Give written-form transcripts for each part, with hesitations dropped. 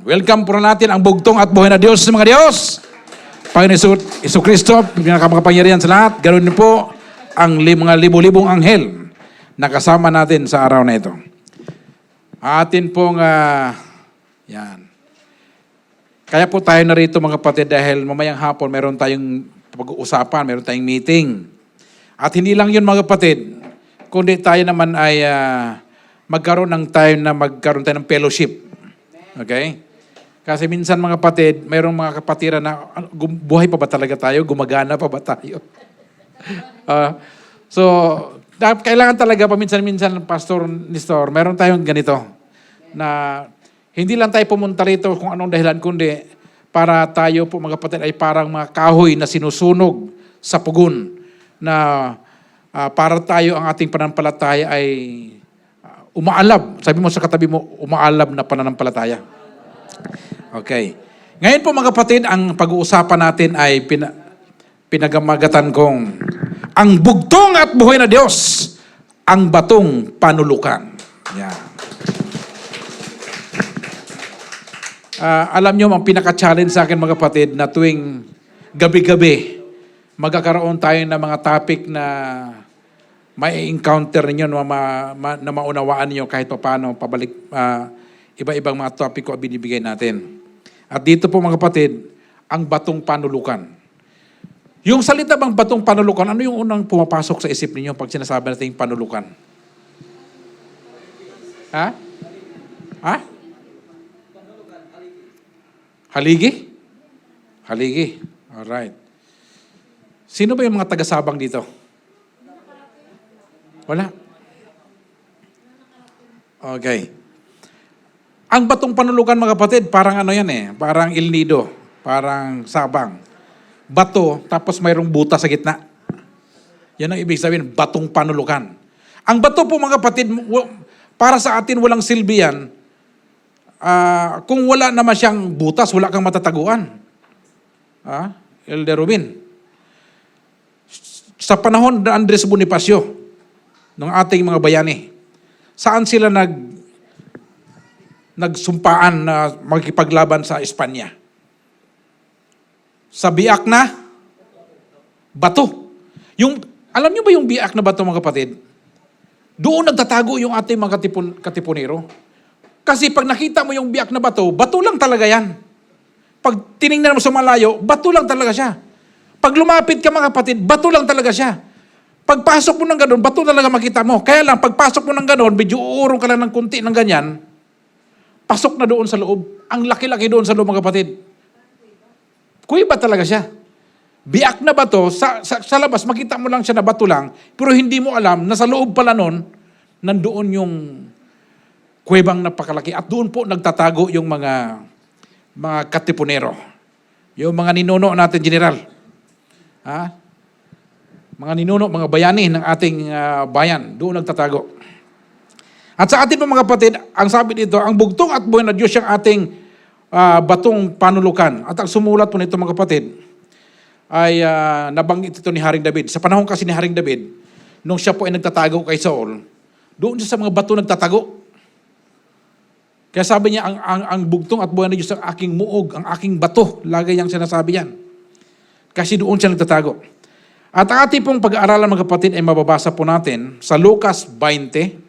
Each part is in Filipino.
Welcome po natin ang bugtong at buhay na Diyos sa mga Diyos. Panginoon Jesucristo, pinakamapangyarihan sa lahat. Ganoon din po ang mga libu-libong anghel na kasama natin sa araw na ito. Atin pong, yan. Kaya po tayo narito mga kapatid dahil mamayang hapon meron tayong pag-uusapan, meron tayong meeting. At hindi lang yun mga kapatid, kundi tayo naman ay magkaroon tayo ng fellowship. Okay? Kasi minsan mga kapatid, mayroong mga kapatiran na buhay pa ba talaga tayo? Gumagana pa ba tayo? So, kailangan talaga paminsan-minsan, Pastor Nestor, meron tayong ganito na hindi lang tayo pumunta rito kung anong dahilan, kundi para tayo po mga kapatid ay parang mga kahoy na sinusunog sa pugon na para tayo ang ating pananampalataya ay umaalab. Sabi mo sa katabi mo, umaalab na pananampalataya. Okay. Ngayon po mga kapatid, ang pag-uusapan natin ay pinagamagatan kong ang bugtong at buhay na Diyos, ang batong panulukan. Yan. Alam nyo, ang pinaka-challenge sa akin mga kapatid na tuwing gabi-gabi, magkakaroon tayo ng mga topic na may encounter ninyo na maunawaan niyo kahit paano pabalik iba-ibang mga topic ko binibigay natin. At dito po mga kapatid, ang batong panulukan. Yung salita bang batong panulukan, ano yung unang pumapasok sa isip ninyo pag sinasabi natin panulukan? Ha? Ha? Haligi? Haligi. Alright. Sino ba yung mga taga-Sabang dito? Wala. Okay. Ang batong panulukan mga kapatid, parang ano yan parang El Nido, parang Sabang. Bato, tapos mayroong buta sa gitna. Yan ang ibig sabihin, batong panulukan. Ang bato po mga kapatid, para sa atin walang silbi yan. Kung wala naman siyang butas, wala kang matataguan. Elder Rubin. Sa panahon na Andres Bonifacio, ng ating mga bayani, saan sila nagsumpaan na magkipaglaban sa Espanya? Sa biak na bato. Alam niyo ba yung biak na bato mga kapatid? Doon nagtatago yung ating mga katipunero. Kasi pag nakita mo yung biak na bato, bato lang talaga yan. Pag tinignan mo sa malayo, bato lang talaga siya. Pag lumapit ka mga kapatid, bato lang talaga siya. Pagpasok mo ng gano'n, bato talaga makita mo. Kaya lang, pagpasok mo ng gano'n, medyo uurong ka lang ng kunti ng ganyan, pasok na doon sa loob. Ang laki-laki doon sa loob mga kapatid. Kuya ba talaga siya? Biak na bato, sa labas, makita mo lang siya na bato lang, pero hindi mo alam na sa loob pala noon, nandoon yung kuwebang napakalaki. At doon po nagtatago yung mga katipunero. Yung mga ninuno natin, general. Mga ninuno, mga bayani ng ating bayan, doon nagtatago. At sa atin po mga kapatid, ang sabi dito, ang bugtong at buhay na Diyos yung ating batong panulukan. At ang sumulat po nito mga kapatid, ay nabanggit ito ni Haring David. Sa panahon kasi ni Haring David, nung siya po ay nagtatago kay Saul, doon siya sa mga bato nagtatago. Kaya sabi niya, ang bugtong at buhay na Diyos ang aking muog, ang aking bato. Lagi niyang sinasabi yan. Kasi doon siya nagtatago. At ang ating pong pag-aaralan mga kapatid ay mababasa po natin sa Lucas 20,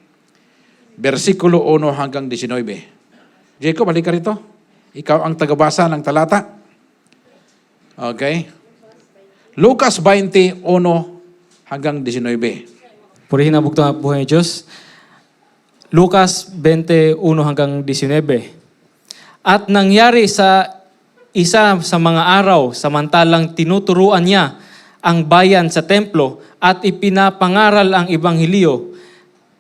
versikulo 1 hanggang 19. Jacob, halika rito. Ikaw ang tagabasa ng talata. Okay. Lucas 20, 1 hanggang 19. Purihin ang bugtong at buhay ng Diyos. Lucas 20, 1 hanggang 19. At nangyari sa isa sa mga araw, samantalang tinuturuan niya ang bayan sa templo at ipinapangaral ang ebanghelyo,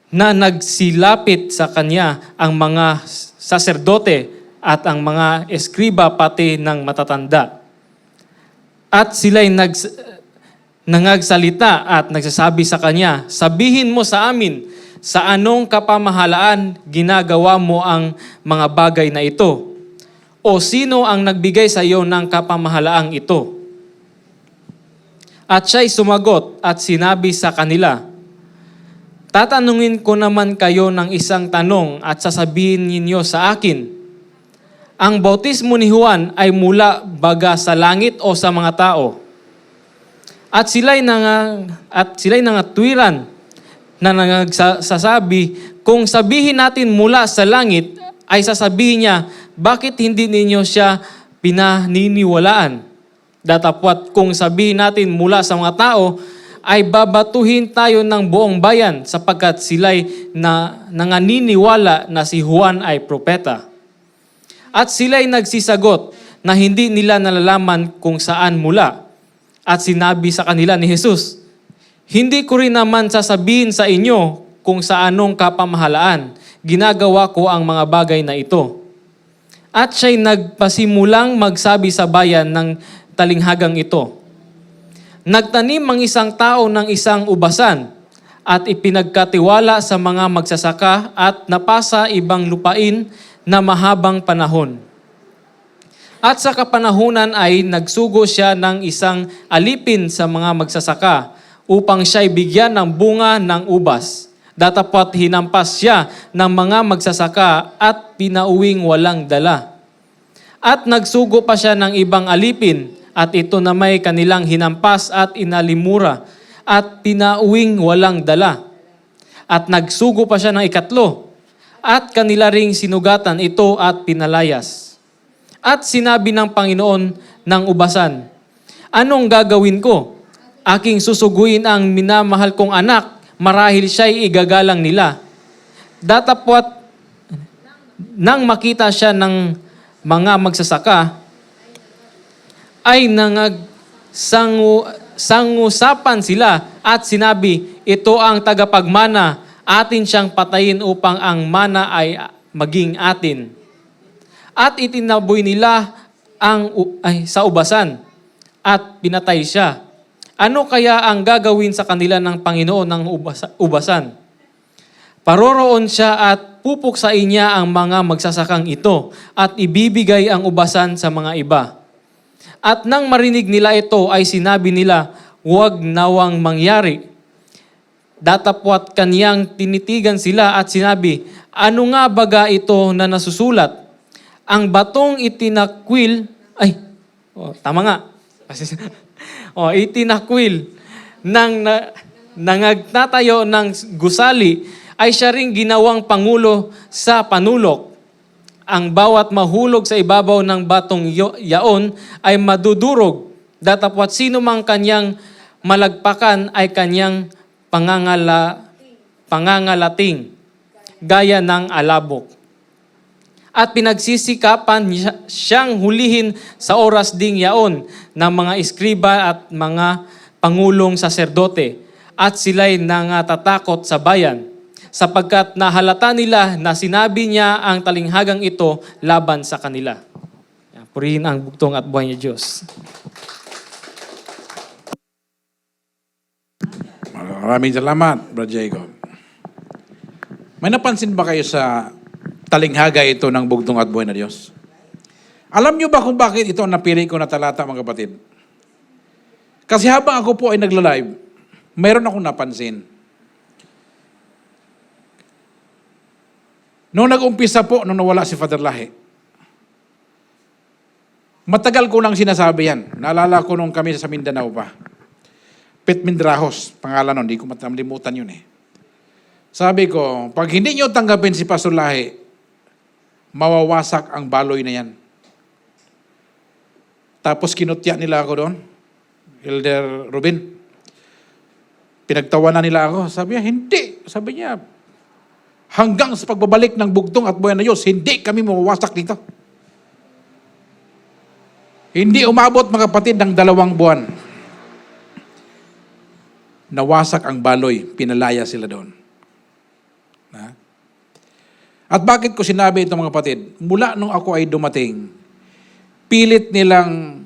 na nagsilapit sa kanya ang mga saserdote at ang mga eskriba pati ng matatanda. At sila'y nangagsalita at nagsasabi sa kanya, sabihin mo sa amin, sa anong kapamahalaan ginagawa mo ang mga bagay na ito? O sino ang nagbigay sa iyo ng kapamahalaang ito? At siya'y sumagot at sinabi sa kanila, tatanungin ko naman kayo ng isang tanong at sasabihin ninyo sa akin, ang bautismo ni Juan ay mula baga sa langit o sa mga tao. At sila'y nangatwiran na nagsasabi, kung sabihin natin mula sa langit, ay sasabihin niya, bakit hindi ninyo siya pinaniniwalaan? Datapwat kung sabihin natin mula sa mga tao, ay babatuhin tayo ng buong bayan sapagkat sila'y nanganiniwala na si Juan ay propeta. At sila'y nagsisagot na hindi nila nalalaman kung saan mula. At sinabi sa kanila ni Jesus, hindi ko rin naman sasabihin sa inyo kung sa anong kapamahalaan ginagawa ko ang mga bagay na ito. At siya'y nagpasimulang magsabi sa bayan ng talinghagang ito. Nagtanim ang isang tao ng isang ubasan at ipinagkatiwala sa mga magsasaka at napasa ibang lupain na mahabang panahon. At sa kapanahunan ay nagsugo siya ng isang alipin sa mga magsasaka upang siya'y bigyan ng bunga ng ubas. Datapwat hinampas siya ng mga magsasaka at pinauwing walang dala. At nagsugo pa siya ng ibang alipin at ito na may kanilang hinampas at inalimura at pinauwing walang dala. At nagsugo pa siya ng ikatlo at kanila ring sinugatan ito at pinalayas. At sinabi ng Panginoon ng ubasan, anong gagawin ko? Aking susuguin ang minamahal kong anak, marahil siya'y igagalang nila. Datapwat nang makita siya ng mga magsasaka, ay sangusapan sila at sinabi, ito ang tagapagmana, atin siyang patayin upang ang mana ay maging atin. At itinaboy nila sa ubasan at pinatay siya. Ano kaya ang gagawin sa kanila ng Panginoon ng ubasan? Paroroon siya at pupuksain niya ang mga magsasakang ito at ibibigay ang ubasan sa mga iba. At nang marinig nila ito ay sinabi nila, huwag nawang mangyari. Datapwat kaniyang tinitigan sila at sinabi, ano nga baga ito na nasusulat? Ang batong itinakwil, tama nga. Itinakwil ng nangagtatayo ng gusali ay siya ring ginawang pangulo sa panulok. Ang bawat mahulog sa ibabaw ng batong yaon ay madudurog. Datapwat sino mang kanyang malagpakan ay kanyang pangangalating, gaya ng alabok. At pinagsisikapan siyang hulihin sa oras ding yaon ng mga iskriba at mga pangulong saserdote. At sila'y nangatatakot sa bayan, sapagkat nahalata nila na sinabi niya ang talinghagang ito laban sa kanila. Purihin ang bugtong at buhay niya Diyos. Maraming salamat, Brother Jacob. May napansin ba kayo sa talinghaga ito ng bugtong at buhay na Diyos? Alam niyo ba kung bakit ito ang napili ko na talata, mga kapatid? Kasi habang ako po ay nagla-live, mayroon akong napansin. Noong nag-umpisa po, nung nawala si Father Lahi, matagal ko nang sinasabi yan. Naalala ko nung kami sa Mindanao pa. Pet Mindrahos, pangalan nun, hindi ko matalimutan yun eh. Sabi ko, pag hindi nyo tanggapin si Pastor Lahi, mawawasak ang baloy na yan. Tapos kinutya nila ako doon, Elder Ruben. Pinagtawanan nila ako. Sabi niya, hindi. Sabi niya, hanggang sa pagbabalik ng bugtong at buhay na Diyos, hindi kami mawawasak dito. Hindi umabot, mga kapatid, ng 2 buwan. Nawasak ang baloy, pinalaya sila doon. At bakit ko sinabi ito, mga kapatid? Mula nung ako ay dumating, pilit nilang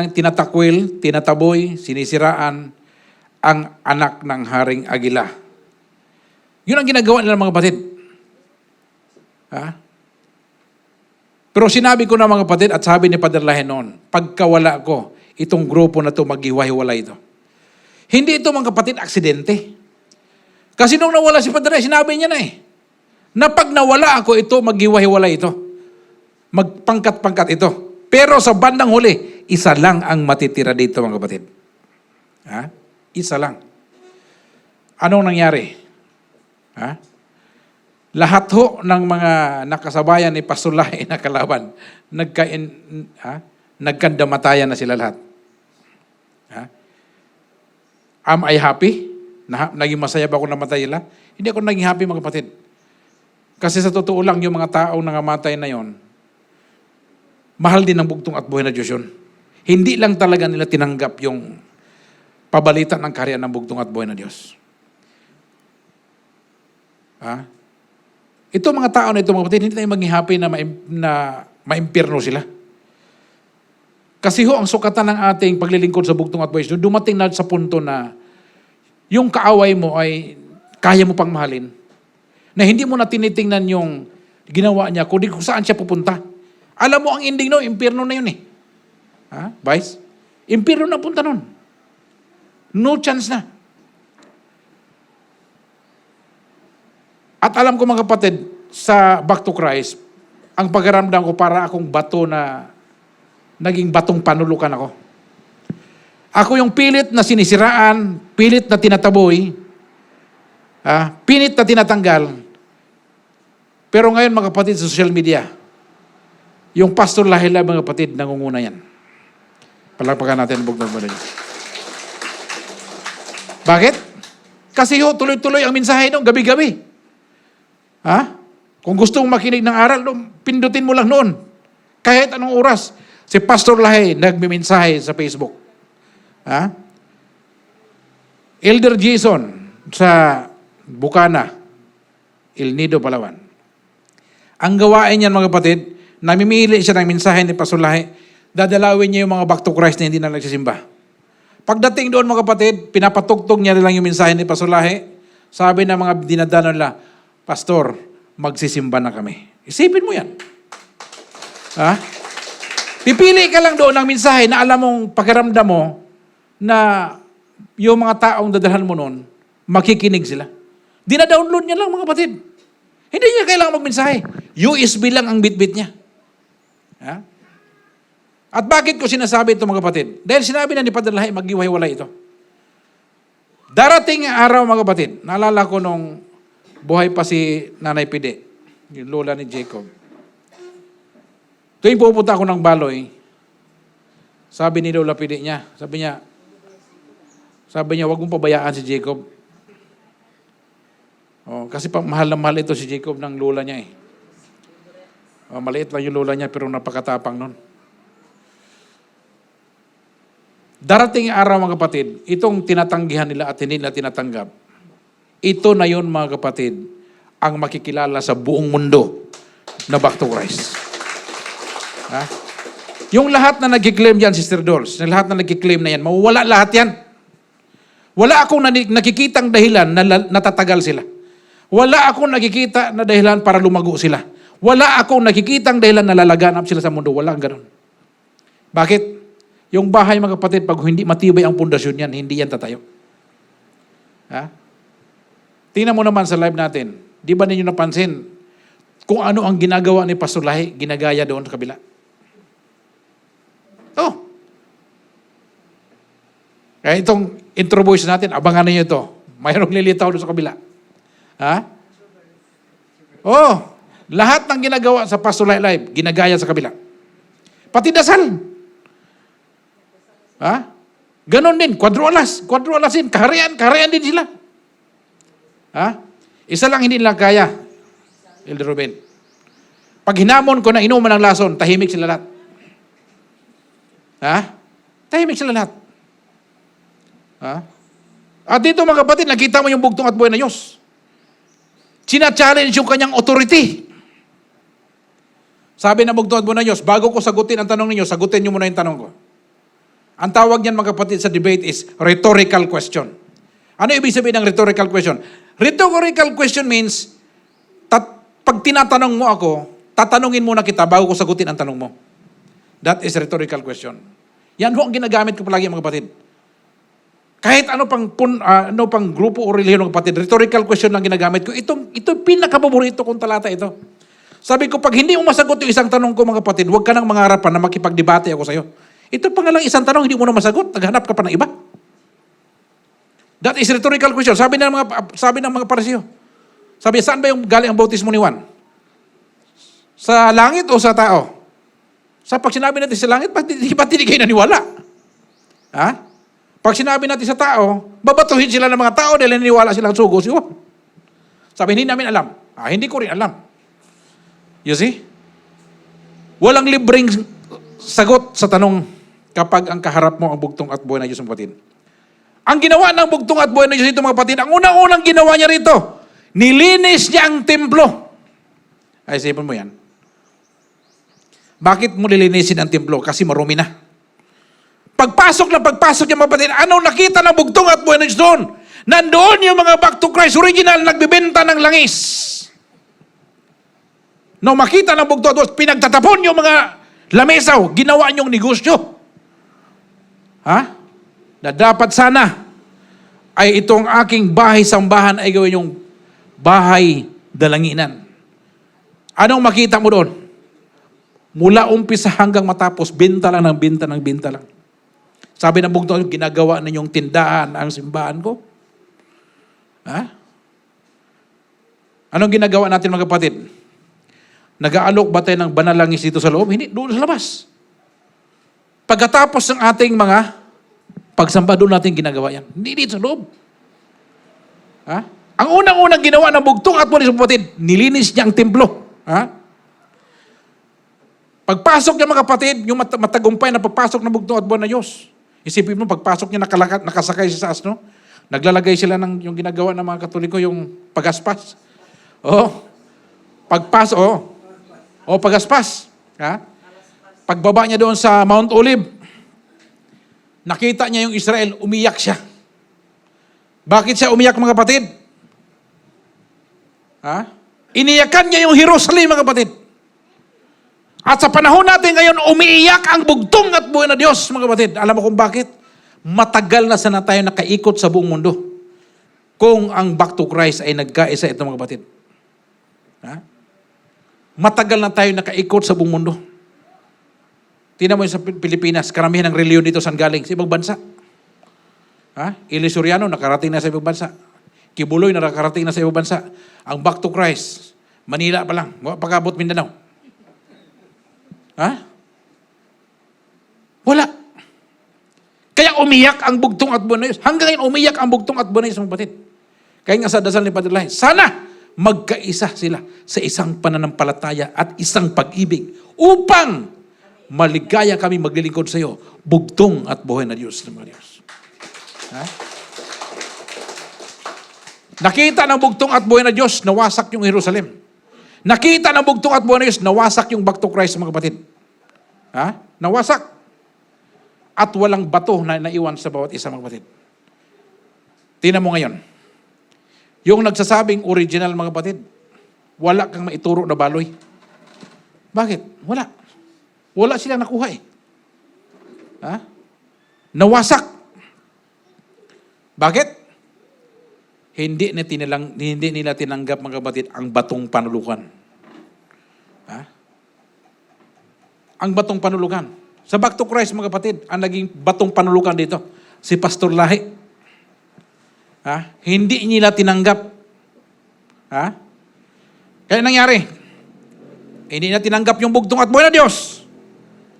tinatakwil, tinataboy, sinisiraan ang anak ng Haring Agila. Yun ang ginagawa nila, mga kapatid. Pero sinabi ko na, mga kapatid, at sabi ni Padre Lahi noon, pagkawala ko, itong grupo na ito, maghiwa-hiwalay ito. Hindi ito, mga kapatid, aksidente. Kasi nung nawala si Padre, sinabi niya na na pag nawala ako ito, maghiwa-hiwalay ito. Magpangkat-pangkat ito. Pero sa bandang huli, isa lang ang matitira dito, mga kapatid. Ha? Isa lang. Anong nangyari? Ha? Lahat ho ng mga nakasabayan ni Pastor Lahi na kalaban, nagkandamatayan na sila lahat. Ha? Am I happy? Naging masaya ba ako namatay nila? Hindi ako naging happy, mga kapatid. Kasi sa totoo lang, yung mga taong nangamatay na yon, mahal din ng bugtong at buhay na Diyos yun. Hindi lang talaga nila tinanggap yung pabalitan ng karya ng bugtong at buhay na Diyos. Ha? Ito mga tao na ito, mga kapatid, hindi tayo maging happy na maimpirno sila. Kasi ho, ang sukatan ng ating paglilingkod sa bugtong at buhay, dumating na sa punto na yung kaaway mo ay kaya mo pang mahalin. Na hindi mo na tinitingnan yung ginawa niya, kundi kung saan siya pupunta. Alam mo, ang ending no, impirno na yun eh. Ha? Vice? Impirno na punta nun. No chance na. At alam ko, mga kapatid, sa Back to Christ, ang pagkaramdam ko para akong bato na naging batong panulukan ako. Ako yung pilit na sinisiraan, pilit na tinataboy, pilit na tinatanggal. Pero ngayon, mga kapatid, sa social media, yung Pastor Lahila, mga kapatid, nangunguna yan. Palagpakan natin ang bugtong mo na yun. Bakit? Kasi ho, tuloy-tuloy ang mensahe nung gabi-gabi. Ha? Kung gusto mong makinig ng aral, pindutin mo lang noon. Kahit anong oras. Si Pastor Lahi nagmimensahe sa Facebook. Ha? Elder Jason sa Bukana, El Nido, Palawan. Ang gawain niyan, mga kapatid, namimili siya ng mensahe ni Pastor Lahi, dadalawin niya yung mga back to Christ na hindi na nagsisimba. Pagdating doon, mga kapatid, pinapatugtog niya lang yung mensahe ni Pastor Lahi. Sabi ng mga dinadano nila, Pastor, magsisimba na kami. Isipin mo yan. Ha? Pipili ka lang doon ng mensahe na alam mong pakiramdam mo na yung mga taong dadalhan mo noon, makikinig sila. Dina-download niya lang, mga kapatid. Hindi niya kailangan magmensahe. USB lang ang bit-bit niya. Ha? At bakit ko sinasabi ito, mga kapatid? Dahil sinabi na ni Padre Lahi, maghiwa-hiwalay ito. Darating araw, mga kapatid, naalala ko nung buhay pa si Nanay Pide, yung lola ni Jacob. Tuwing pupunta ako ng Baloy, sabi ni Lola Pide niya, sabi niya, wag mong pabayaan si Jacob. Kasi mahal na mahal ito si Jacob ng lola niya eh. Maliit lang yung lola niya pero napakatapang nun. Darating araw, mga kapatid, itong tinatanggihan nila at hindi nila tinatanggap, ito na yun, mga kapatid, ang makikilala sa buong mundo na back to Christ. Ha? Yung lahat na nag-claim yan, Sister Dolls, na lahat na nag-claim na yan, mawawala lahat yan. Wala akong nakikitang dahilan na natatagal sila. Wala akong nakikita na dahilan para lumago sila. Wala akong nakikitang dahilan na lalaganap sila sa mundo. Wala ang ganun. Bakit? Yung bahay, mga kapatid, pag hindi matibay ang pundasyon yan, hindi yan tatayo. Ha? Tingnan mo naman sa live natin. Di ba ninyo napansin kung ano ang ginagawa ni Pastor Lahi, ginagaya doon sa kabila? Kaya itong intro voice natin, abangan ninyo ito. Mayroong lilitaw doon sa kabila. Ha? Lahat ng ginagawa sa Pastor Lahi Live, ginagaya sa kabila. Pati dasal. Ha? Ganon din, quadro-alas din, kaharian din sila. Ha? Isa lang hindi nila kaya, Elder Ruben. Pag hinamon ko na inuman ng lason, tahimik sila lahat. Ha? Tahimik sila lahat. Ha? At dito, mga kapatid, nakita mo yung bugtong at buhay na Diyos. Sina-challenge yung kanyang authority. Sabi na bugtong at buhay na Diyos, bago ko sagutin ang tanong ninyo, sagutin nyo muna yung tanong ko. Ang tawag niyan, mga kapatid, sa debate is rhetorical question. Ano ibig sabihin ng rhetorical question? Rhetorical question means, pag tinatanong mo ako, tatanungin muna kita bago ko sagutin ang tanong mo. That is rhetorical question. Yan ho ang ginagamit ko palagi, mga kapatid. Kahit ano pang grupo o relihiyon ng kapatid, rhetorical question lang ginagamit ko. Ito pinakapaborito kong talata ito. Sabi ko, pag hindi mo masagot yung isang tanong ko, mga kapatid, huwag ka nang mangarapan na makipagdebate ako sa'yo. Ito pa nga lang isang tanong, hindi mo na masagot, naghanap ka pa ng iba. That is rhetorical question. Sabi ng mga Pariseo. Sabi, saan ba yung galing ang bautismo ni Juan? Sa langit o sa tao? Sa pag sinabi natin sa langit, ba't hindi kayo naniwala? Ha? Pag sinabi natin sa tao, babatuhin sila ng mga tao dahil naniwala silang sugo si Juan. Sabi, hindi namin alam. Hindi ko rin alam. You see? Walang libreng sagot sa tanong kapag ang kaharap mo ang bugtong at buhay na Diyos, mga kapatid. Ang ginawa ng bugtong at buhay na Diyos ito, mga kapatid, ang unang-unang ginawa niya rito, nilinis niya ang templo. Ay, isipin mo yan. Bakit mo lilinisin ang templo? Kasi marumi na. Pagpasok niya, mga kapatid, anong nakita ng bugtong at buhay na Diyos doon? Nandoon yung mga back to Christ original, nagbibenta ng langis. Nung makita ng bugtong at buhay, pinagtatapon yung mga lamesaw, ginawa niyong negosyo. Na dapat sana ay itong aking bahay-sambahan ay gawin yung bahay dalanginan. Anong makita mo doon? Mula umpisa hanggang matapos, binta lang ng binta ng binta lang. Sabi ng bugtong, ginagawa na yung tindahan ang simbahan ko. Anong ginagawa natin, mga kapatid? Nag-aalok ba tayo ng banal langis dito sa loob? Hindi, doon sa labas. Pagkatapos ng ating mga pagsamba, doon natin ginagawa yan. Hindi dito sa loob. Ang unang-unang ginawa ng bugtong at buhay, kapatid, nilinis niya ang templo. Pagpasok niya, mga kapatid, yung matagumpay na pagpasok ng bugtong at buhay na Diyos. Isipin mo, pagpasok niya, nakasakay siya sa asno, naglalagay sila ng yung ginagawa ng mga Katoliko, yung pagaspas. Pagaspas. Pagbaba niya doon sa Mount Olive, nakita niya yung Israel, umiyak siya. Bakit siya umiyak, mga kapatid? Iniyakan niya yung Jerusalem, mga kapatid. At sa panahon natin ngayon, umiiyak ang bugtong at buhay na Diyos, mga kapatid. Alam mo kung bakit? Matagal na sana tayo nakaikot sa buong mundo. Kung ang back to Christ ay nagkaisa ito, mga kapatid. Matagal na tayo nakaikot sa buong mundo. Tingnan mo sa Pilipinas, karamihan ng reliyon dito saan galing? Sa ibang bansa. Ilisuriano, nakarating na sa ibang bansa. Kibuloy, nakarating na sa ibang bansa. Ang back to Christ, Manila pa lang. Pagkabot Mindanao. Wala. Kaya umiyak ang bugtong at buhay na Diyos. Hanggang ngayon, umiyak ang bugtong at buhay na Diyos, mga kapatid. Kaya nga sa dasal ni Padre Lahi, sana magkaisa sila sa isang pananampalataya at isang pag-ibig upang maligaya kami maglilingkod sa iyo, bugtong at buhay na Diyos. Nakita ng bugtong at buhay na Diyos, nawasak yung Jerusalem. Nakita ng bugtong at buhay na Diyos, nawasak yung back to Christ, mga kapatid. Nawasak. At walang bato na naiwan sa bawat isa, mga kapatid. Tingnan mo ngayon. Yung nagsasabing original, mga kapatid, wala kang maituro na baloy. Bakit? Wala. Wala silang nakuha eh. Nawasak. Bakit? Hindi nila tinanggap, mga kapatid, ang batong panulukan. Ang batong panulukan. Sa back to Christ, mga kapatid, ang naging batong panulukan dito, si Pastor Lahi. Hindi nila tinanggap. Kaya nangyari, hindi na tinanggap yung bugtong at buhay na Diyos.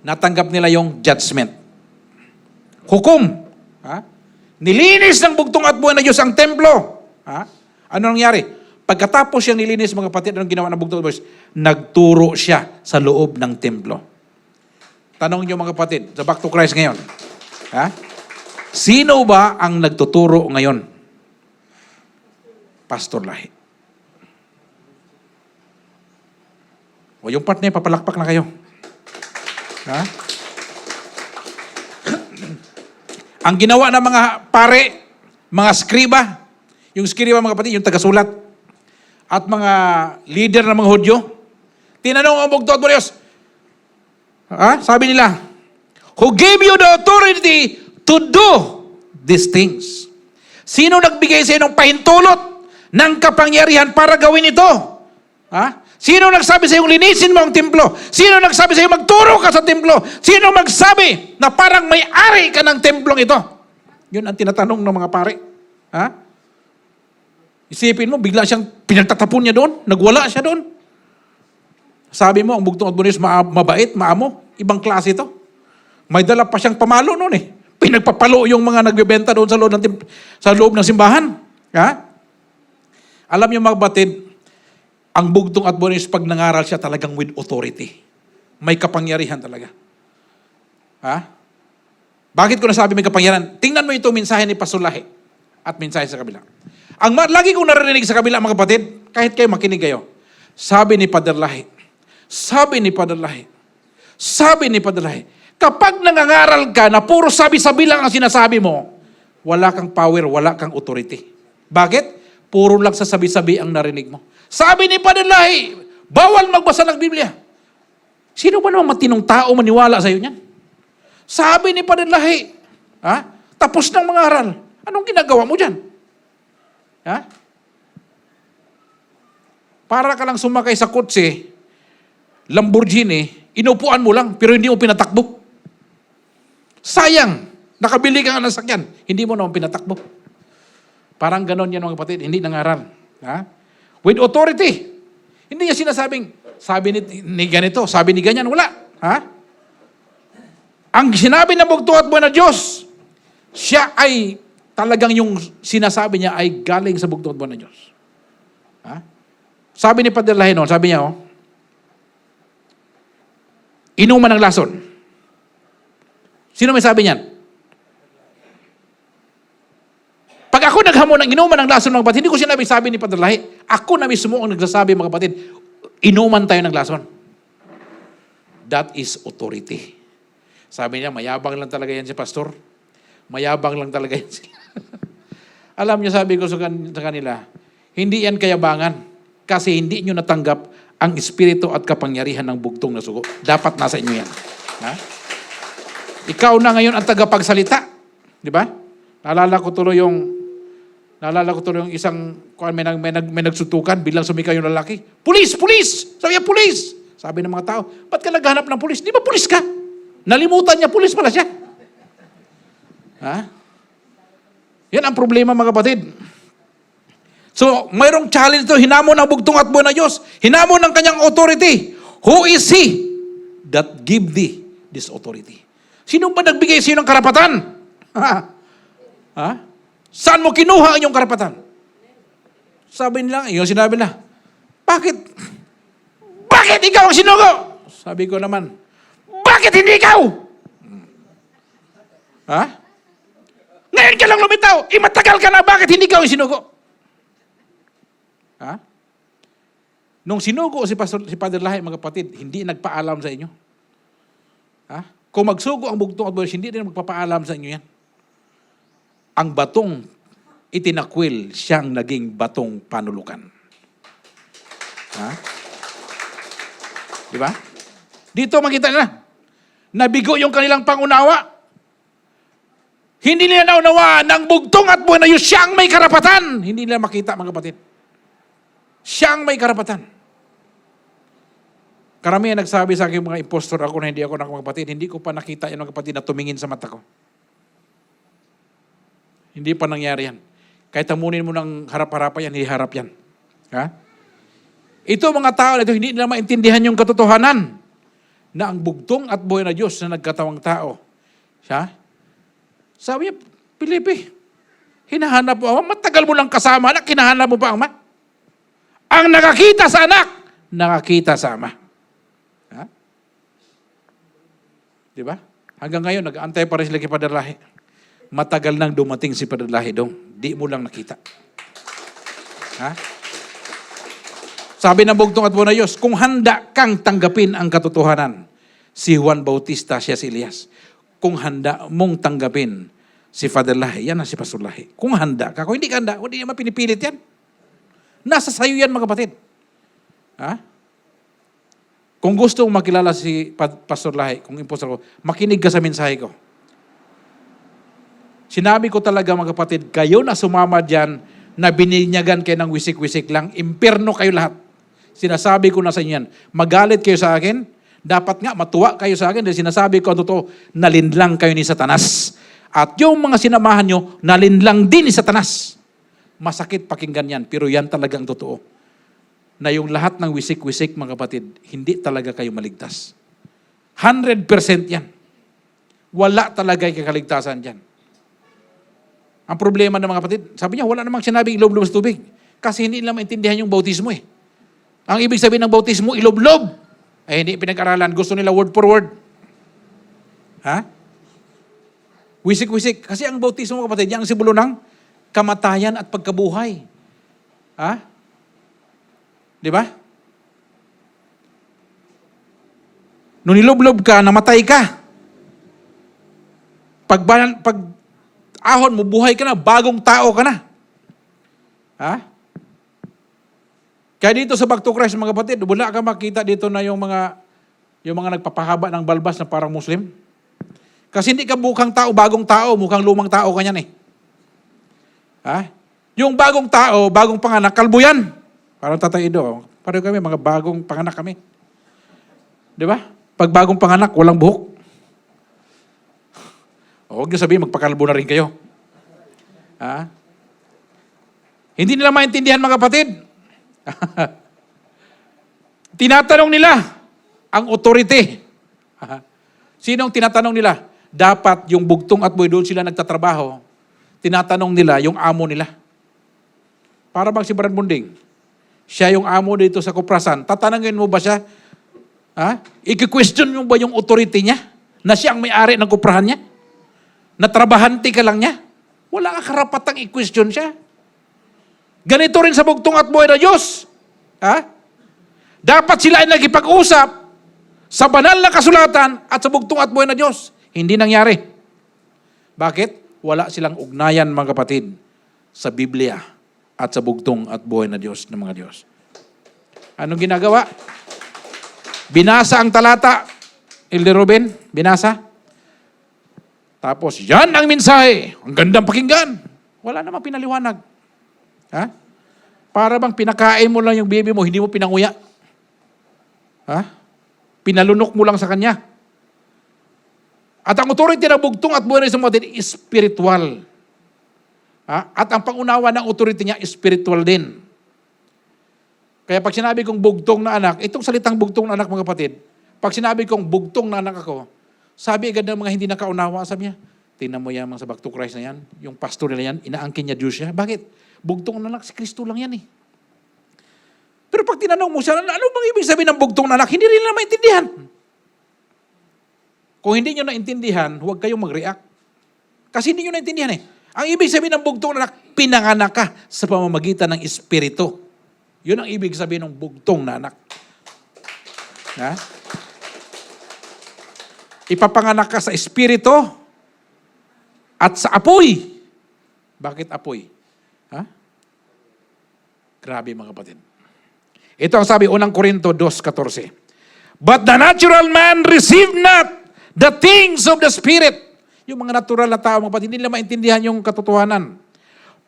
Natanggap nila yung judgment. Hukom. Nilinis ng bugtong at buhay na Diyos ang templo. Ano nangyari? Pagkatapos siyang nilinis, mga kapatid, anong ginawa ng bugtong at buhay na Diyos? Nagturo siya sa loob ng templo. Tanong niyo, mga kapatid, sa back to Christ ngayon. Sino ba ang nagtuturo ngayon? Pastor Lahi. O yung part na yun, papalakpak na kayo. Ang ginawa ng mga pare, mga skriba, yung skriba, mga kapatid, yung tagasulat, at mga leader ng mga Hudyo, tinanong ang bugtong at buhay na Diyos, sabi nila, who gave you the authority to do these things. Sino nagbigay sa iyo ng pahintulot ng kapangyarihan para gawin ito? Ha? Sino nagsabi sa iyo linisin mo ang templo? Sino nagsabi sa iyo magturo ka sa templo? Sino magsabi na parang may-ari ka ng templong ito? Yun ang tinatanong ng mga pare. Ha? Isipin mo, bigla siyang pinagtatapon niya doon. Nagwala siya doon. Sabi mo, ang bugtong at bunis mabait, maamo. Ibang klase ito. May dala pa siyang pamalo noon eh. Pinagpapalo yung mga nagbebenta doon sa loob ng simbahan. Ha? Alam niyo mga batid, ang bugtong at bunis pag nangaral siya talagang with authority. May kapangyarihan talaga. Ha? Bakit ko nasabi may kapangyarihan? Tingnan mo ito mensahe ni Pastor Lahi at mensahe sa kabila. Lagi kong narinig sa kabila mga kapatid, kahit kayo makinig kayo, sabi ni Father Lahi, kapag nangangaral ka na puro sabi-sabi lang ang sinasabi mo, wala kang power, wala kang authority. Bakit? Puro lang sa sabi-sabi ang narinig mo. Sabi ni Father Lahi, bawal magbasa ng Biblia. Sino ba namang matinong tao maniwala sa iyo niyan? Sabi ni Father Lahi, tapos ng mga aral. Anong ginagawa mo dyan? Ha? Para ka lang sumakay sa kotse, Lamborghini, inupuan mo lang, pero hindi mo pinatakbo. Sayang, nakabili ka nga ng sakyan, hindi mo naman pinatakbo. Parang ganon yan mga kapatid, hindi nangaral. Ha? With authority. Hindi niya sinasabing, sabi ni ganito, sabi ni ganyan, wala. Ha? Ang sinabi ng bugtong at buwan na Diyos, siya ay talagang yung sinasabi niya ay galing sa bugtong at buwan na Diyos. Ha? Sabi ni Padre Lahi noon, sabi niya, inuman ng lason. Sino may sabi niyan? Pag ako naghamon ng inuman ng lason mga kapatid, hindi ko sinabing sabi ni Padre Lahi. Ako na mismo ang nagsasabi mga kapatid, inuman tayo ng lason. That is authority. Sabi niya, mayabang lang talaga yan si pastor. Mayabang lang talaga yan sila. Alam niyo, sabi ko sa kanila, hindi yan kayabangan kasi hindi nyo natanggap ang espiritu at kapangyarihan ng bugtong na sugo. Dapat nasa inyo yan. Ha? Ikaw na ngayon ang tagapagsalita. Di ba? Naalala ko tuloy yung isang, may nagsutukan, bilang sumigaw yung lalaki. Pulis! Pulis! Sabi niya, pulis! Sabi ng mga tao, ba't ka naghahanap ng pulis? Di ba pulis ka? Nalimutan niya, pulis pala siya. Ha? Yan ang problema mga kapatid. So, mayroong challenge ito. Hinamon ng bugtong at buwan na Diyos. Hinamon ng kanyang authority. Who is He that give thee this authority? Sino ba nagbigay sa iyo ng karapatan? Ha? Saan mo kinuha ang iyong karapatan? Sabi nila, yung sinabi na, bakit ikaw ang sinugo? Sabi ko naman, bakit hindi ikaw? Ha? Ngayon ka lang lumitaw, matagal ka na, bakit hindi ikaw ang sinugo? Ha? Nung sinugo si Father Lahi, mga kapatid, hindi nagpaalam sa inyo. Ha? Kung magsugo ang bugtong at buwan, hindi din magpapaalam sa inyo yan. Ang batong itinakwil, siyang naging batong panulukan. Ha? Di ba? Dito makita nila, nabigo yung kanilang pangunawa. Hindi nila naunawa ng bugtong at buwan na yun, siyang may karapatan. Hindi nila makita, mga kapatid. Siyang may karapatan. Karamihan nagsabi sa akin mga impostor ako na hindi ako mga kapatid. Hindi ko pa nakita yung mga kapatid na tumingin sa mata ko. Hindi pa nangyari yan. Kahit amunin mo ng harap-harapan yan, hiharap yan. Ha? Ito mga tao na ito, hindi nila maintindihan yung katotohanan na ang bugtong at buhay na Diyos na nagkatawang tao. Siya? Sabi niya, Pilipi, hinahanap mo ang matagal mo lang kasama anak, hinahanap mo pa ang ama? Ang nakakita sa anak, nakakita sa ama. Ha? Di ba? Hanggang ngayon, nag-aantay pa rin sila kay Padre Lahi. Matagal nang dumating si Padre Lahi dong. Di mo lang nakita. Ha? Sabi ng bugtong at buwan na Diyos, kung handa kang tanggapin ang katotohanan, si Juan Bautista, siya si Elias. Kung handa mong tanggapin si Father Lahi, yan na si Pastor Lahi. Kung handa ka, kung hindi ka handa, hindi naman pinipilit yan. Nasa sayo yan mga kapatid. Ha? Kung gusto mong makilala si Pastor Lahi, kung impostor ko, makinig ka sa mensahe ko. Sinabi ko talaga mga kapatid, kayo na sumama dyan, na bininyagan kayo ng wisik-wisik lang, impyerno kayo lahat. Sinasabi ko na sa inyo yan. Magalit kayo sa akin, dapat nga matuwa kayo sa akin dahil sinasabi ko ang totoo, nalinlang kayo ni Satanas. At yung mga sinamahan nyo, nalinlang din ni Satanas. Masakit pakinggan yan, pero yan talagang totoo. Na yung lahat ng wisik-wisik, mga kapatid, hindi talaga kayo maligtas. 100% yan. Wala talaga yung kakaligtasan dyan. Ang problema ng mga kapatid, sabi niya, wala namang sinabing ilob-lob sa tubig. Kasi hindi nila maintindihan yung bautismo eh. Ang ibig sabihin ng bautismo, ilob-lob. Eh, hindi pinag-aralan. Gusto nila word for word. Ha? Wisik-wisik. Kasi ang bautismo, mga kapatid, yan ang simbolo ng kamatayan at pagkabuhay. Ha? Di ba? Nung nilob-lob ka, namatay ka. Pag ahon mo, buhay ka na, bagong tao ka na. Ha? Kaya dito sa Back to Christ, mga kapatid, wala ka makita dito na yung mga nagpapahaba ng balbas na parang Muslim. Kasi hindi ka mukhang tao, bagong tao, mukhang lumang tao ka yan eh. Ha? Yung bagong tao, bagong panganak, kalbo yan. Parang Tatay Ido, pareho kami, mga bagong panganak kami. Di ba? Pag bagong panganak, walang buhok. Huwag niyo sabihin, magpakalbo na rin kayo. Ha? Hindi nila maintindihan, mga kapatid. Tinatanong nila ang authority. Sinong tinatanong nila? Dapat yung bugtong at boy, doon sila nagtatrabaho. Tinatanong nila yung amo nila. Para bang si Brad Bunding? Siya yung amo dito sa kuprasan. Tatanungin mo ba siya? Ha? I-question mo ba yung authority niya? Na siya ang may-ari ng kuprahan niya? Na trabahante ka lang niya? Wala ka karapatang i-question siya. Ganito rin sa bugtong at buhay na Diyos. Ha? Dapat sila ay nagipag-usap sa banal na kasulatan at sa bugtong at buhay na Diyos. Hindi nangyari. Bakit? Wala silang ugnayan, mga kapatid, sa Biblia at sa bugtong at buhay na Diyos ng mga Diyos. Anong ginagawa? Binasa ang talata. Elder Ruben, binasa. Tapos, yan ang mensahe. Ang gandang pakinggan. Wala namang pinaliwanag. Ha? Para bang pinakain mo lang yung baby mo, hindi mo pinanguya. Ha? Pinalunok mo lang sa kanya. At ang authority ng bugtong at buhay ng isang mga is spiritual. Ha? At ang pangunawa ng authority niya is spiritual din. Kaya pag sinabi kong bugtong na anak, itong salitang bugtong na anak, mga kapatid, pag sinabi kong bugtong na anak ako, sabi agad ng mga hindi nakaunawa, sabi niya, tingnan mo yan mga sa Back to Christ na yan, yung pastor nila yan, inaangkin niya Diyos siya. Bakit? Bugtong na anak, si Kristo lang yan eh. Pero pag tinanong mo siya, ano bang ibig sabihin ng bugtong na anak? Hindi rin nila maintindihan. Kung hindi nyo naintindihan, huwag kayong mag-react. Kasi hindi nyo naintindihan eh. Ang ibig sabihin ng bugtong na anak, pinanganak ka sa pamamagitan ng Espiritu. Yun ang ibig sabihin ng bugtong na anak. Ha? Ipapanganak ka sa Espiritu at sa apoy. Bakit apoy? Ha? Grabe mga kapatid. Ito ang sabi, 1 Corinto 2:14. But the natural man receive not the things of the Spirit. Yung mga natural na tao, mga kapatid, hindi nila maintindihan yung katotohanan.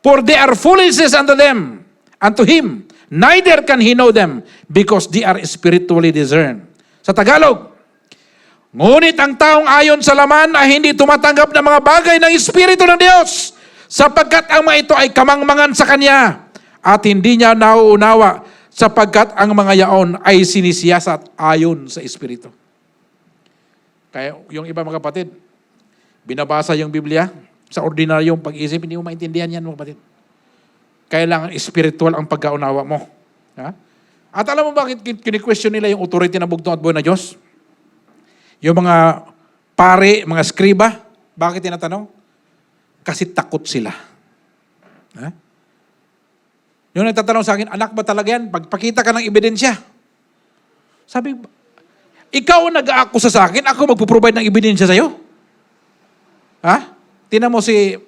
For they are foolishness unto them, unto him. Neither can he know them because they are spiritually discerned. Sa Tagalog, ngunit ang taong ayon sa laman ay hindi tumatanggap ng mga bagay ng Espiritu ng Diyos sapagkat ang mga ito ay kamangmangan sa Kanya at hindi niya nauunawa sapagkat ang mga yaon ay sinisiyasat ayon sa Espiritu. Kaya yung iba mga kapatid, binabasa yung Biblia sa ordinaryong pag-isip, hindi mo maintindihan yan mga kapatid. Kailangan spiritual ang pagkaunawa mo. Ha? At alam mo bakit kini-question nila yung authority ng bugtong at buhay na Diyos? Yung mga pare, mga skriba, bakit tinatanong? Kasi takot sila. Ha? Yung nagtatanong sa akin, anak ba talaga yan? Pagpakita ka ng ebidensya. Sabi, ikaw nag-aakusa sa akin, ako magpo-provide ng ebidensya sa'yo. Ha? Tingnan mo si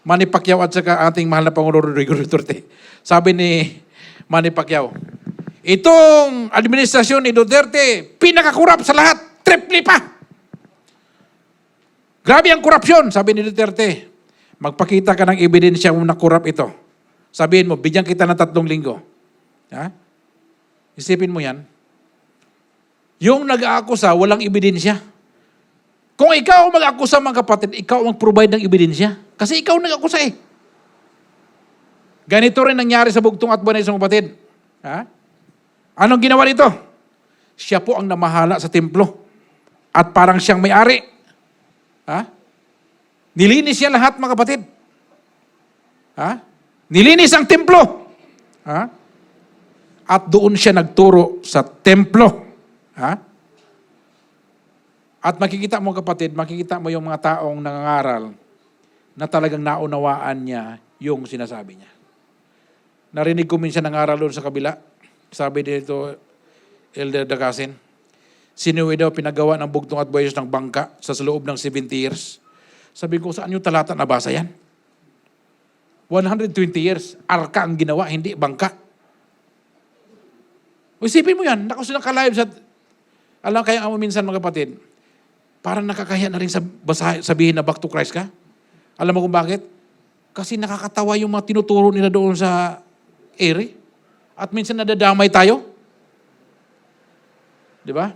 Manny Pacquiao at saka ating mahal na Pangulo Rodrigo Duterte. Sabi ni Manny Pacquiao, itong administrasyon ni Duterte, pinakakurap sa lahat, triple pa. Grabe ang korupsyon, sabi ni Duterte. Magpakita ka ng ebidensya mo na kurap ito. Sabihin mo, bigyan kita ng 3 linggo. Ha? Isipin mo yan. Yung nag-aakusa, walang ebidensya. Kung ikaw ang mag-akusa, mga kapatid, ikaw ang provide ng ebidensya. Kasi ikaw nag-akusa eh. Ganito rin nangyari sa bugtong at buwan ng isang kapatid. Ha? Anong ginawa nito? Siya po ang namahala sa templo. At parang siyang may-ari. Ha? Nilinis siya lahat, mga kapatid. Ha? Nilinis ang templo. Ha? At doon siya nagturo sa templo. Ha? At makikita mo, kapatid, makikita mo yung mga taong nangangaral na talagang naunawaan niya yung sinasabi niya. Narinig ko minsan nangaral doon sa kabila. Sabi dito, Elder Dagasin, sinuwi daw pinagawa ng bugtong at buwayos ng bangka sa loob ng 70 years. Sabi ko, saan yung talata nabasa yan? 120 years, arka ang ginawa, hindi bangka. Isipin mo yan, nakalive sa... Alam kaya mo minsan, mga kapatid, parang nakakahiya na rin sabihin na back to Christ ka. Alam mo kung bakit? Kasi nakakatawa yung mga tinuturo nila doon sa ere. At minsan nadadamay tayo. Di ba?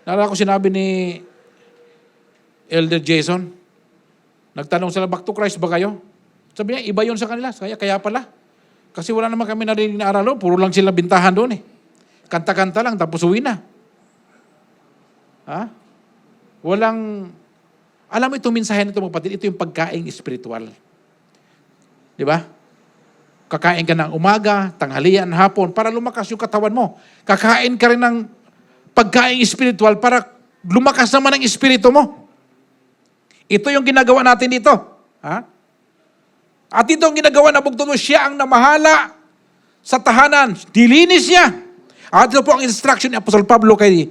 Naalala ko sinabi ni Elder Jason, nagtanong sila, back to Christ ba kayo? Sabi niya, iba yun sa kanila. Kaya pala. Kasi wala naman kami narinig na aral, puro lang sila bintahan doon eh. Kanta-kanta lang, tapos uwi na. Ha? Walang, alam mo itong mensahe nito, mga kapatid, ito yung pagkaing espiritual. Di ba? Kakain ka ng umaga, tanghalian, hapon, para lumakas yung katawan mo. Kakain ka rin ng pagkaing espiritual para lumakas naman ang espiritu mo. Ito yung ginagawa natin dito. Ha? At ito ang ginagawa na bugtong siya ang namahala sa tahanan. Dilinis niya. At ito po ang instruction ni Apostol Pablo kay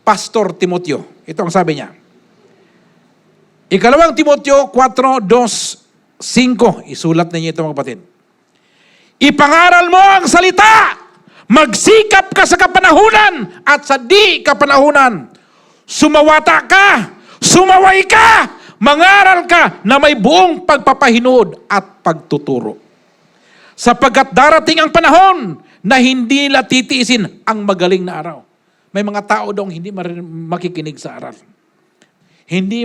Pastor Timoteo. Ito ang sabi niya. Ikalawang Timoteo 4:2-5. Isulat ninyo ito, mga kapatid. Ipangaral mo ang salita. Magsikap ka sa kapanahunan at sa di kapanahunan. Sumawata ka. Sumaway ka. Mangaral ka na may buong pagpapahinood at pagtuturo. Sapagkat darating ang panahon na hindi nila titiisin ang magaling na araw. May mga tao daw hindi makikinig sa aral. Hindi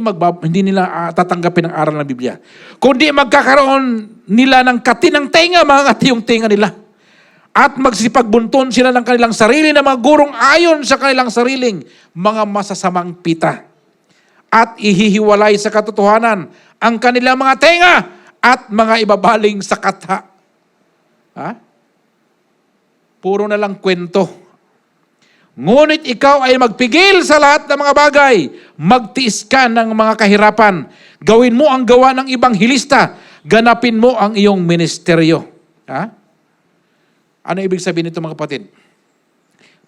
nila tatanggapin ang aral ng Biblia. Kundi magkakaroon nila ng katinang tenga, mga katiyong tenga nila. At magsipagbunton sila ng kanilang sarili na mga gurong ayon sa kanilang sariling mga masasamang pita. At ihihiwalay sa katotohanan ang kanilang mga tenga at mga ibabaling sa katha. Ha? Puro na lang kwento. Ngunit ikaw ay magpigil sa lahat ng mga bagay. Magtiis ka ng mga kahirapan. Gawin mo ang gawa ng ibang hilista. Ganapin mo ang iyong ministeryo. Ha? Ano ibig sabihin nito, mga kapatid?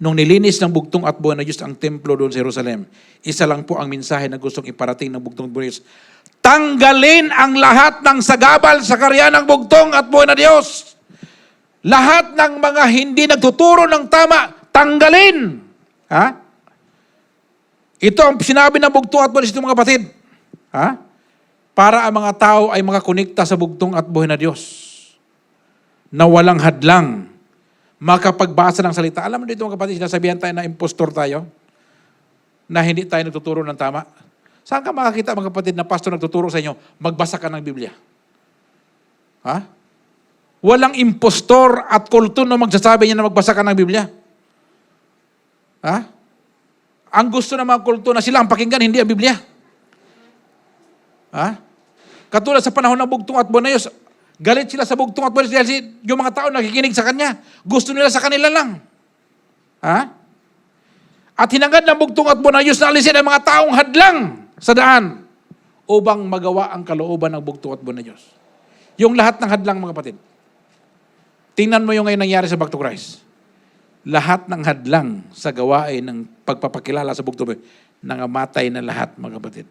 Nung nilinis ng bugtong at buwan na Diyos ang templo doon sa Jerusalem, isa lang po ang mensahe na gustong iparating ng bugtong at buwan na Diyos. Tanggalin ang lahat ng sagabal sa karya ng bugtong at buwan na Diyos. Lahat ng mga hindi nagtuturo ng tama, tanggalin. Ha? Ito ang sinabi ng bugtong at buwan na Diyos, mga kapatid. Ha? Para ang mga tao ay makakonekta sa bugtong at buwan na Diyos. Na walang hadlang makapagbasa ng salita. Alam mo dito, mga kapatid, sinasabihan tayo na impostor tayo, na hindi tayo nagtuturo ng tama. Saan ka makakita, mga kapatid, na pastor nagtuturo sa inyo, magbasa ka ng Biblia? Ha? Walang impostor at kulto na magsasabi niya na magbasa ka ng Biblia. Ha? Ang gusto ng mga kulto na sila ang pakinggan, hindi ang Biblia. Ha? Katulad sa panahon ng bugtong at buwan na Diyos, galit sila sa bugtong at buwan dahil yung mga tao nakikinig sa kanya. Gusto nila sa kanila lang. Ha? At hinangad ng bugtong at buwan na Diyos na alisin ang mga taong hadlang sa daan upang magawa ang kalooban ng bugtong at buwan na Diyos. Yung lahat ng hadlang, mga kapatid. Tingnan mo yung ngayon nangyari sa Back to Christ. Lahat ng hadlang sa gawain ng pagpapakilala sa bugtong nangamatay na lahat, mga kapatid.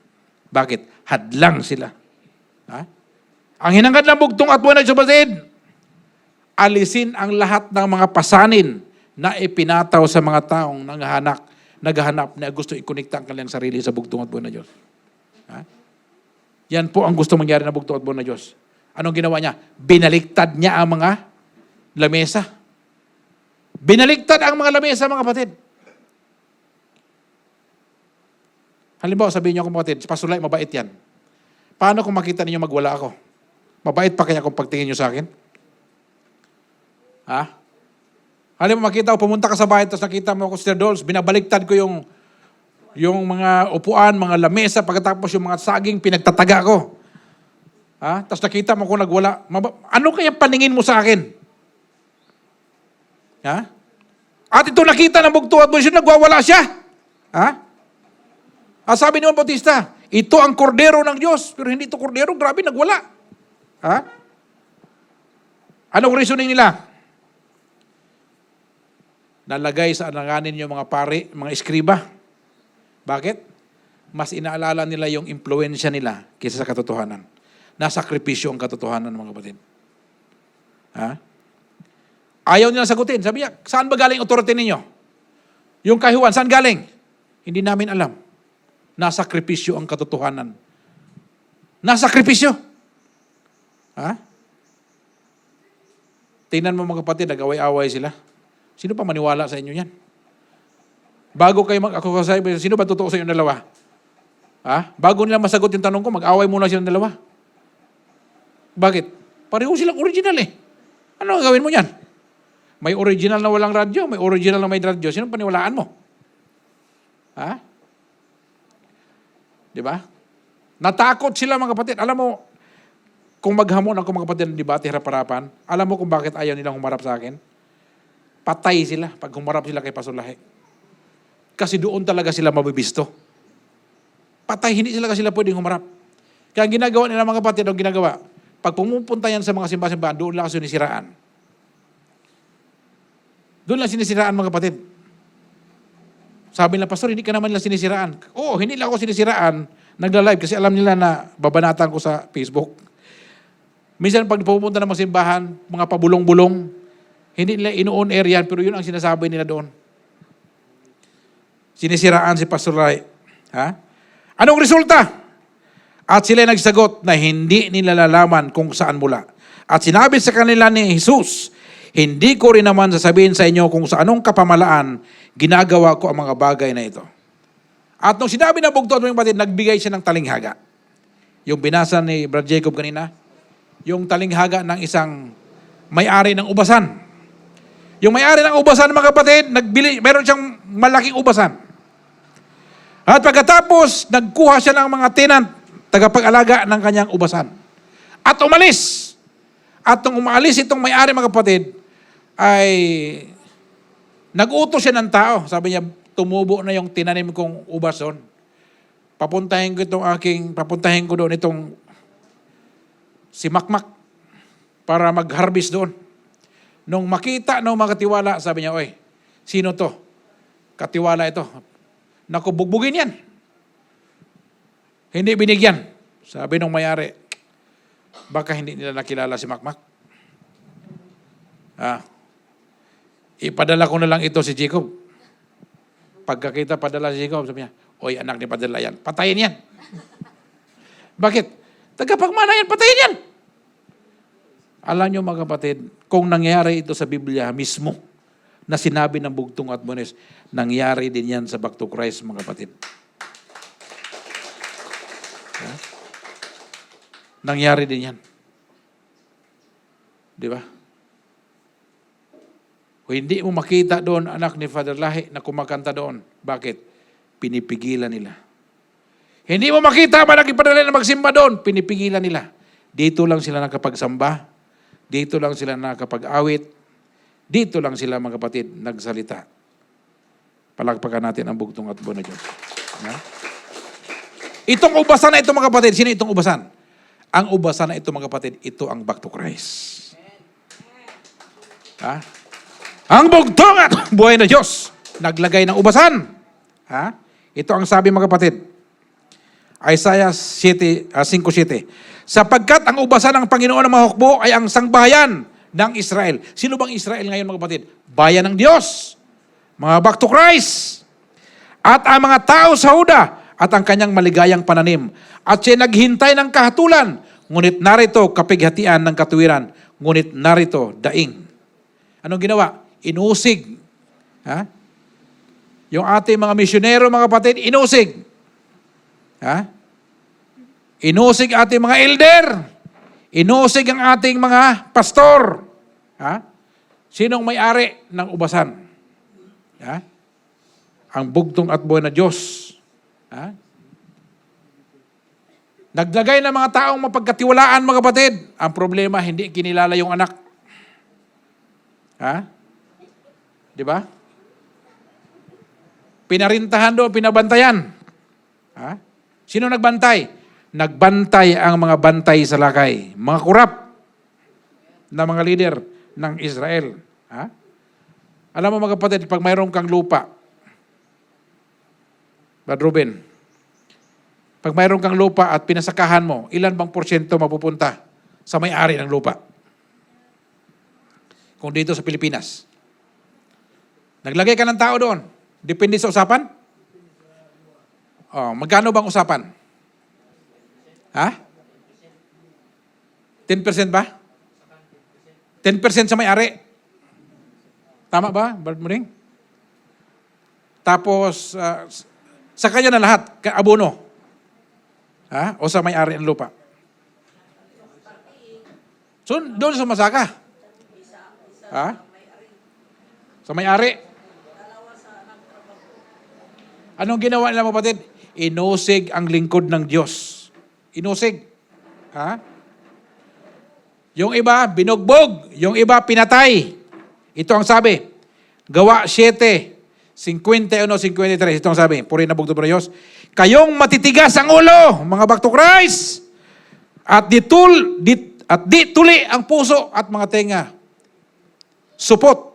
Bakit? Hadlang sila. Ha? Ang hinangad ng bugtong at buwan na Diyos, kapatid, alisin ang lahat ng mga pasanin na ipinataw sa mga taong naghahanap na gusto ikonekta ang kanilang sarili sa bugtong at buwan na Diyos. Ha? Yan po ang gusto mangyari na bugtong at buwan na Diyos. Anong ginawa niya? Binaliktad niya ang mga lamesa. Binaliktad ang mga lamesa, mga kapatid. Halimbawa, sabihin niyo, kapatid, Pastor Lai, mabait yan. Paano kung makita ninyo magwala ako? Mabait pa kaya kung pagtingin niyo sa akin? Ha? Halimbawa, makita ko, pumunta ka sa bahay, tapos nakita mo ako, Sister Dolls, binabaliktad ko yung mga upuan, mga lamesa, pagkatapos yung mga saging, pinagtataga ko. Ha? Tapos nakita mo kung nagwala. Ano kaya paningin mo sa akin? Ha? At ito nakita ng bugto at bunsyo, nagwawala siya. Ha? Sabi ni Juan Bautista, ito ang kordero ng Diyos. Pero hindi ito kordero, grabe, nagwala. Ha? Anong reasoning nila? Nalagay sa alanganin yung mga pari, mga eskriba. Bakit? Mas inaalala nila yung impluensya nila kaysa sa katotohanan. Nasakripisyo ang katotohanan, mga kapatid. Ha? Ayaw nila sagutin. Sabi niya, saan ba galing authority ninyo? Yung kahiwan, saan galing? Hindi namin alam. Nasakripisyo ang katotohanan. Nasakripisyo. Ha? Tingnan mo, mga kapatid, nag-away-away sila. Sino pa maniwala sa inyo yan? Bago kayo ako sabi, sino ba totoo sa inyong dalawa? Ha? Bago nila masagot yung tanong ko, mag-away muna silang dalawa. Bakit? Pareho silang original eh. Ano ang gawin mo yan? May original na walang radyo, may original na may radyo. Sino paniwalaan mo? Ha? Di ba? Natakot sila, mga kapatid. Alam mo, kung maghamon ako, mga kapatid, ng debate harap-harapan, alam mo kung bakit ayaw nilang humarap sa akin? Patay sila pag humarap sila kay Pastor Lahi. Kasi doon talaga sila mabibisto. Patay, hindi sila pwedeng humarap. Kaya ang ginagawa nila, mga kapatid, ang ginagawa, pag pumupunta yan sa mga simbahan, doon lang sinisiraan. Doon lang sinisiraan, mga kapatid. Sabi nila, Pastor, hindi ka naman nila sinisiraan. Oo, hindi lang ako sinisiraan. Nagla-live kasi alam nila na babanatan ko sa Facebook. Minsan pag pupunta ng mga simbahan, mga pabulong-bulong, hindi nila ino-on air yan, pero yun ang sinasabi nila doon. Sinisiraan si Pastor Rai. Ha? Anong resulta? At sila nagsagot na hindi nila lalaman kung saan mula. At sinabi sa kanila ni Jesus, hindi ko rin naman sasabihin sa inyo kung sa anong kapamalaan ginagawa ko ang mga bagay na ito. At nung sinabi na bugto at mga batid, nagbigay siya ng talinghaga. Yung binasa ni Brad Jacob kanina, yung talinghaga ng isang may-ari ng ubasan. Yung may-ari ng ubasan, mga kapatid, meron siyang malaking ubasan. At pagkatapos, nagkuha siya ng mga tenant, tagapag-alaga ng kanyang ubasan. At umalis. At nung umalis itong may-ari, mga kapatid, ay nag-utos siya ng tao. Sabi niya, tumubo na yung tinanim kong ubason. Papuntahin ko doon itong si Makmak para mag-harvest doon. Nung makita ng mga katiwala, sabi niya, oy, sino to? Katiwala ito. Naku, bugbugin yan. Hindi binigyan. Sabi nung may-ari, baka hindi nila nakilala si Makmak. Ipadala ko na lang ito si Jacob. Pagkakita padala si Jacob, sabi niya, oy, anak ni padala yan. Patayin yan. Bakit? Tagapagmana yan, patayin yan. Alam niyo, mga kapatid, kung nangyari ito sa Biblia mismo, na sinabi ng bugtong at bunes, nangyari din yan sa Back to Christ, mga kapatid. Nangyari din yan. Di ba? Kung hindi mo makita doon, anak ni Father Lahi, na kumakanta doon. Bakit? Pinipigilan nila. Hindi mo makita ba nagpadala na magsimba doon? Pinipigilan nila. Dito lang sila nakapagsamba. Dito lang sila nakapag-awit. Dito lang sila, mga kapatid, nagsalita. Palagpakan natin ang bugtong at buwan na Diyos. Ha? Itong ubasan na ito, mga kapatid, sino itong ubasan? Ang ubasan na ito, mga kapatid, ito ang Back to Christ. Ha? Ang bugtong at buhay na Diyos, naglagay ng ubasan. Ha? Ito ang sabi, mga kapatid. Isaiah 5:7. Sapagkat ang ubasan ng Panginoon ng mga hukbo ay ang sangbahayan ng Israel. Sino bang Israel ngayon, mga kapatid? Bayan ng Diyos. Mga Back to Christ. At ang mga tao sa Huda at ang kanyang maligayang pananim. At siya naghintay ng kahatulan ngunit narito kapighatian ng katuwiran, ngunit narito daing. Anong ginawa? Inusig. Ha? Yung ating mga misyonero, mga kapatid, inusig. Ha? Inusig ating mga elder. Inusig ang ating mga pastor. Ha? Sinong may-ari ng ubasan? Ha? Ang bugtong at buhay na Diyos. Ha? Naglagay ng mga taong mapagkatiwalaan, mga kapatid. Ang problema, hindi kinilala yung anak. Ha? Di ba? Pinarintahan doon, pinabantayan. Ha? Sino nagbantay? Nagbantay ang mga bantay sa lakay. Mga kurap na mga leader ng Israel. Ha? Alam mo mga kapatid, pag mayroon kang lupa, Brad Ruben, pag mayroon kang lupa at pinasakahan mo, ilan bang porsyento mapupunta sa may-ari ng lupa? Kung dito sa Pilipinas. Naglagay ka ng tao doon. Depende sa usapan? Oh, magkano bang usapan? Ha? 10% ba? 10% sa may-ari. Tama ba, Brad Muring? Tapos, sa kanya na lahat, abono. Ha? O sa may-ari ng lupa. So, doon sa masaka. Ha? Sa may-ari. Anong ginawa nila mga kapatid? Inusig ang lingkod ng Diyos. Inusig. Ha? Yung iba, binugbog. Yung iba, pinatay. Ito ang sabi. Gawa 7:51-53. Ito ang sabi. Puri na bugtong ng Diyos. Kayong matitigas ang ulo, mga back to Christ. At di tuli ang puso at mga tenga. Supot.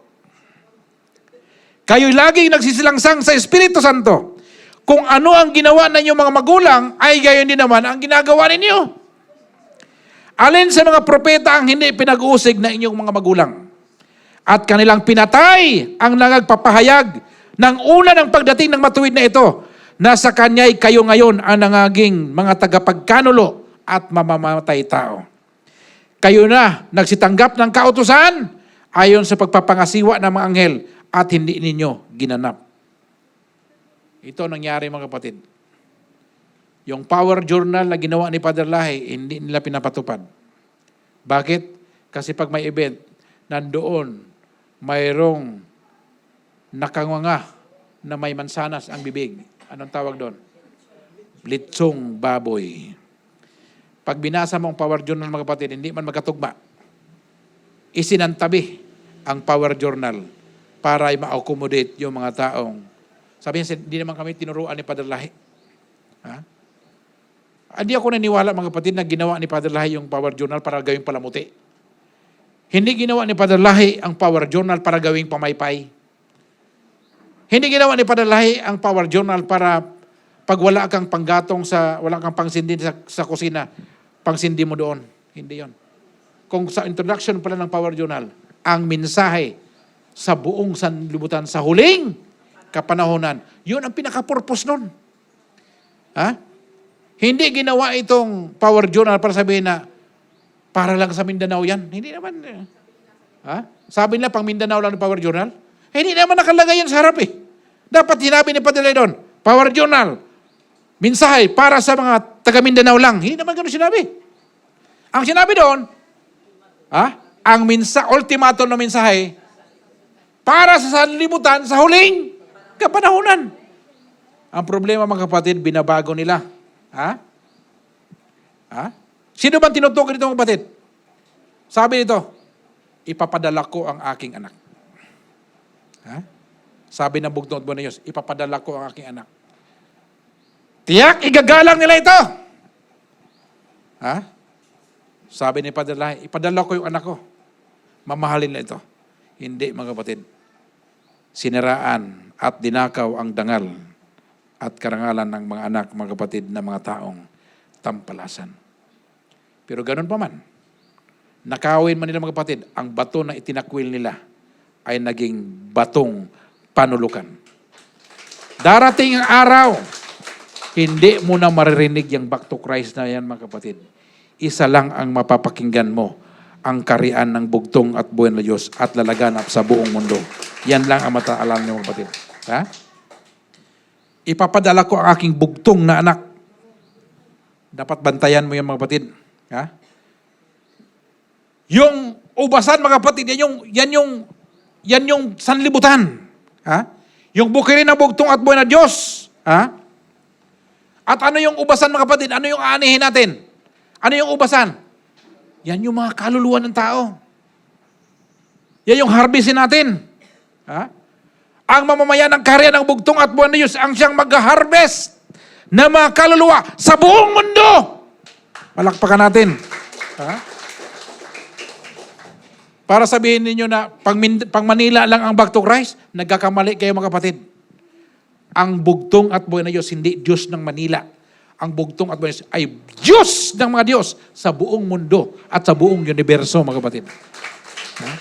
Kayo'y laging nagsisilangsang sa Espiritu Santo. Kung ano ang ginawa ng inyong mga magulang, ay gayon din naman ang ginagawa ninyo. Alin sa mga propeta ang hindi pinag-uusig na inyong mga magulang? At kanilang pinatay ang nangagpapahayag ng una ng pagdating ng matuwid na ito, na sa kanya'y kayo ngayon ang nangaging mga tagapagkanulo at mamamatay tao. Kayo na nagsitanggap ng kautusan ayon sa pagpapangasiwa ng mga anghel at hindi ninyo ginanap. Ito nangyari mga kapatid. Yung power journal na ginawa ni Father Lahi, hindi nila pinapatupad. Bakit? Kasi pag may event, nandoon mayroong nakanganga na may mansanas ang bibig. Anong tawag doon? Litsong baboy. Pag binasa mo ang power journal mga kapatid, hindi man magkatugma. Isinantabi ang power journal para ma-accommodate yung mga taong. Sabi niya, hindi naman kami tinuruan ni Father Lahi. Ha? Hindi ako naniwala mga kapatid na ginawa ni Father Lahi yung power journal para gawing palamuti. Hindi ginawa ni Father Lahi ang power journal para gawing pamaypay. Hindi ginawa ni Father Lahi ang power journal para pag wala kang panggatong wala kang pangsindi sa kusina, pangsindi mo doon. Hindi yon. Kung sa introduction pala ng power journal, ang mensahe sa buong sanlibutan sa huling kapanahonan, yun ang pinaka-purpose nun. Ha? Hindi ginawa itong power journal para sabihin na para lang sa Mindanao yan. Hindi naman. Ha? Sabi nila pang Mindanao lang ng power journal. Hindi naman nakalagay yan sa harap eh. Dapat hinabi ni Padre doon, power journal, mensahe para sa mga taga Mindanao lang. Hindi naman ganun sinabi. Ang sinabi doon, ang ultimatum na mensahe, para sa sanlibutan sa huling kapanahunan. Ang problema mga kapatid, binabago nila. Sino bang tinutukoy dito mga kapatid? Sabi nito, ipapadala ko ang aking anak. Sabi ng bugtong at buwan ng Diyos, ipapadala ko ang aking anak. Tiyak, igagalang nila ito. Sabi ni Padre Lahi, ipadala ko yung anak ko. Mamahalin nila ito. Hindi mga kapatid. Siniraan at dinakaw ang dangal at karangalan ng mga anak, mga kapatid na mga taong tampalasan. Pero ganun pa man, nakawin man nila mga kapatid, ang bato na itinakwil nila ay naging batong panulukan. Darating ang araw, hindi mo na maririnig yung back to Christ na yan mga kapatid. isa lang ang mapapakinggan mo, ang karian ng bugtong at buhay na Diyos at lalaganap sa buong mundo. Yan lang ang mataalam niyo, mga kapatid. Ha? Ipapadala ko ang aking bugtong na anak. Dapat bantayan mo yan, mga kapatid. Ha? Yung ubasan, mga kapatid, yan yung sanlibutan. Ha? Yung bukirin ng bugtong at buhay na Diyos. Ha? At ano yung ubasan, mga kapatid? Ano yung aanihin natin? Ano yung ubasan? Yan yung mga kaluluwa ng tao. Yan yung harvestin natin. Ha? Ang mamamayan ng karya ng bugtong at buwan na Diyos ang siyang mag-harvest na mga kaluluwa sa buong mundo. Palakpakan natin. Ha? Para sabihin ninyo na pang Manila lang ang back to Christ, nagkakamali kayo, mga kapatid. Ang bugtong at buwan na Diyos, hindi Diyos ng Manila. Ang bugtong at buwan na Diyos ay Diyos ng mga Diyos sa buong mundo at sa buong universo, mga kapatid. Ha?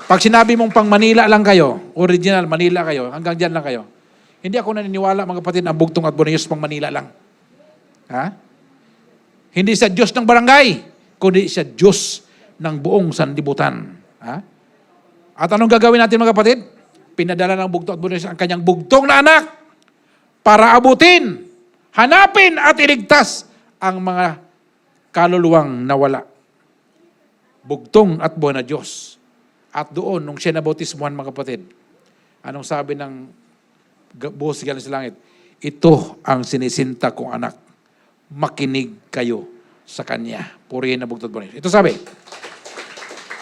Pag sinabi mong pang Manila lang kayo, original Manila kayo, hanggang dyan lang kayo, hindi ako naniniwala, mga kapatid, ang bugtong at buwan na Diyos pang Manila lang. Ha? Hindi siya Diyos ng barangay, kundi siya Diyos ng buong sanlibutan. Ha? At anong gagawin natin, mga kapatid? Pinadala ng bugtong at buwan na Diyos ang kanyang bugtong na anak para abutin, hanapin at iligtas ang mga kaluluwang nawala. Bugtong at buwan na Diyos. At doon, nung siya nabautismuhan, mga kapatid, anong sabi ng buhos galing sa langit? Ito ang sinisinta kong anak. Makinig kayo sa kanya. Purihin na bugtong at buwan na Diyos. Ito sabi,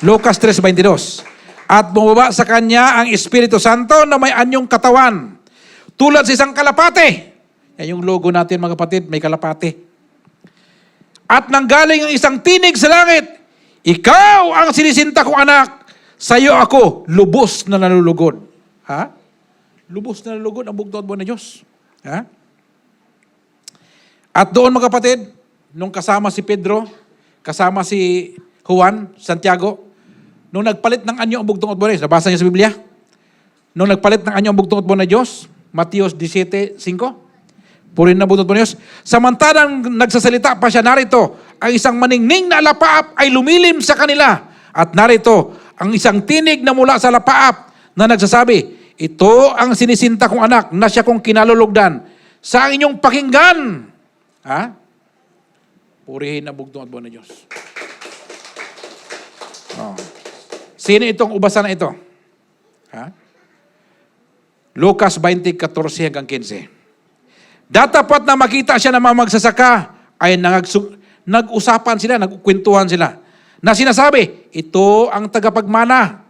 Lucas 3:22. At bumaba sa kanya ang Espiritu Santo na may anyong katawan, tulad sa isang kalapate. Yan yung logo natin, mga kapatid, may kalapate. At nanggaling ang isang tinig sa langit, ikaw ang sinisinta kong anak, sa iyo ako lubos na nalulugod. Ha? Lubos na nalulugod ang bugtong at buwan na Diyos. Ha? At doon, mga kapatid, nung kasama si Pedro, kasama si Juan, Santiago, nung nagpalit ng anyo ang bugtong at buwan na Diyos, nabasa niyo sa Biblia? Nung nagpalit ng anyo ang bugtong at buwan na Diyos, Mateos 17:5, purihin na bugtong at buwan na Diyos. Samantalang nagsasalita pa siya, narito, ang isang maningning na alapaap ay lumilim sa kanila. At narito, ang isang tinig na mula sa alapaap na nagsasabi, ito ang sinisinta kong anak na siya kong kinalulugdan sa inyong pakinggan. Ha? Purihin na bugtong at buwan na Diyos. Oh. Sino itong ubasan na ito? Ha? Lucas 20:14 hanggang 15. Datapat na makita siya na mga magsasaka ay nag-usapan sila, nagkukwentuhan sila, na sinasabi, ito ang tagapagmana,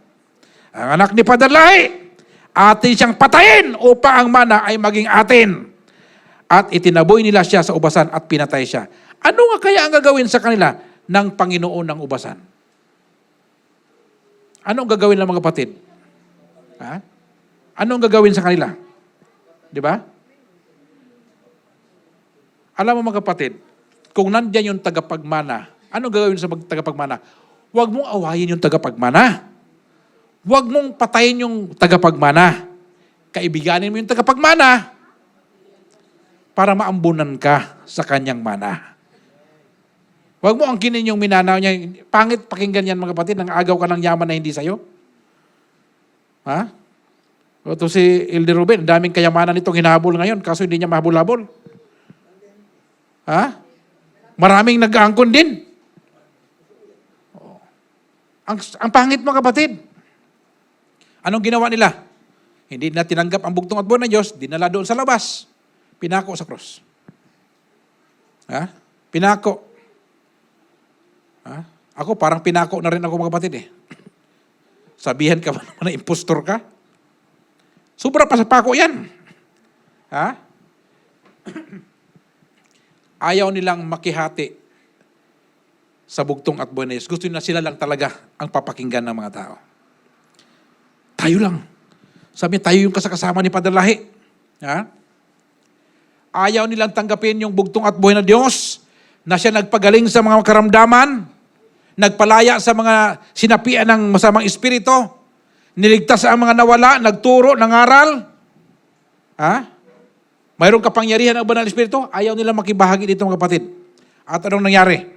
ang anak ni Padre Lahi, atin siyang patayin upang ang mana ay maging atin. At itinaboy nila siya sa ubasan at pinatay siya. Ano nga kaya ang gagawin sa kanila ng Panginoon ng ubasan? Ano ang gagawin ng mga kapatid? Ha? Ano ang gagawin sa kanila? Di ba? Alam mo, mga kapatid, kung nandyan yung tagapagmana, anong gagawin sa tagapagmana? Huwag mong awayin yung tagapagmana. Huwag mong patayin yung tagapagmana. Kaibiganin mo yung tagapagmana para maambunan ka sa kanyang mana. Huwag mo angkinin yung minanaw niya. Pangit pakinggan yan, mga kapatid, nang agaw ka ng yaman na hindi sa'yo. Ha? Ito si Elder Ruben, daming kayamanan nitong hinahabol ngayon, kaso hindi niya mahabol-habol. Ha? Maraming nag-aangkon din. Ang pangit, mga kapatid. Anong ginawa nila? Hindi na tinanggap ang bugtong at buwan ng Diyos, dinala doon sa labas. Pinako sa cross. Ha? Pinako. Ha? Ako, parang pinako na rin ako, mga kapatid eh. Sabihan ka ba naman na impostor ka? Sobra pa sa pako yan. Ha? Ayaw nilang makihati sa bugtong at buwan na Diyos. Gusto nila sila lang talaga ang papakinggan ng mga tao. Tayo lang. Sabi niya, tayo yung kasakasama ni Padre Lahi. Ha? Ayaw nilang tanggapin yung bugtong at buhay na Diyos na siya nagpagaling sa mga karamdaman, nagpalaya sa mga sinapian ng masamang espiritu, niligtas ang mga nawala, nagturo, nangaral. Ha? Mayroong kapangyarihan ng banal na espiritu, ayaw nilang makibahagi dito, mga kapatid. At anong nangyari?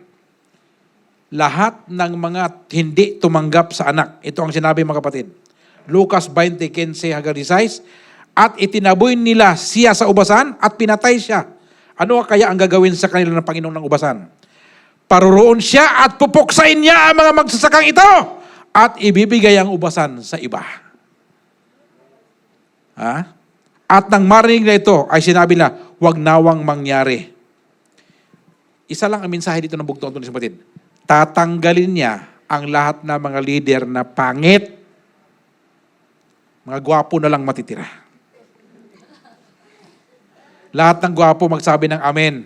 lahat ng mga hindi tumanggap sa anak. Ito ang sinabi mga kapatid. Lucas 20:15 hanggang 16, at itinaboy nila siya sa ubasan at pinatay siya. Ano kaya ang gagawin sa kanila ng Panginoon ng ubasan? Paroroon siya at pupuksain niya ang mga magsasakang ito at ibibigay ang ubasan sa iba. Ha? At nang marinig na ito, ay sinabi na, huwag nawang mangyari. Isa lang ang mensahe dito ng bugtong ito ni kapatid. Tatanggalin niya ang lahat ng mga leader na pangit. Mga gwapo na lang matitira. Lahat ng gwapo magsabi ng amen.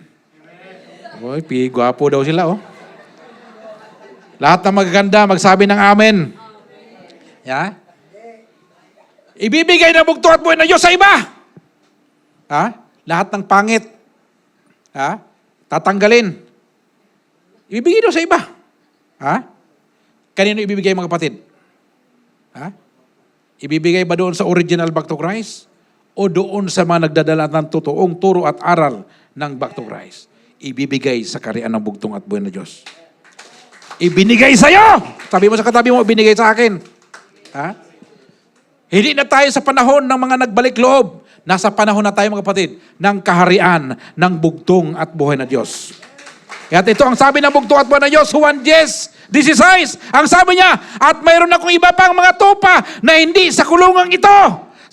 Oy, gwapo daw sila, oh. Lahat ng magaganda magsabi ng amen. Ya? Ibibigay ng bugtong at buhay ng Diyos sa iba. Ha? Lahat ng pangit. Ha? Tatanggalin. Ibibigay daw sa iba. Ha? Kanino ibibigay mga kapatid? Ha? Ibibigay ba doon sa original back to Christ? O doon sa mga nagdadala ng totoong turo at aral ng back to Christ? Ibibigay sa karian ng bugtong at buhay ng Diyos. Ibinigay sa'yo! Sabi mo sa katabi mo, ibinigay sa akin. Ha? Hindi na tayo sa panahon ng mga nagbalik loob. Nasa panahon na tayo mga kapatid ng kaharian ng bugtong at buhay na Diyos. At ito ang sabi ng bugtong at buhay na Diyos, Juan 10:16. Ang sabi niya, at mayroon akong iba pang mga tupa na hindi sa kulungang ito.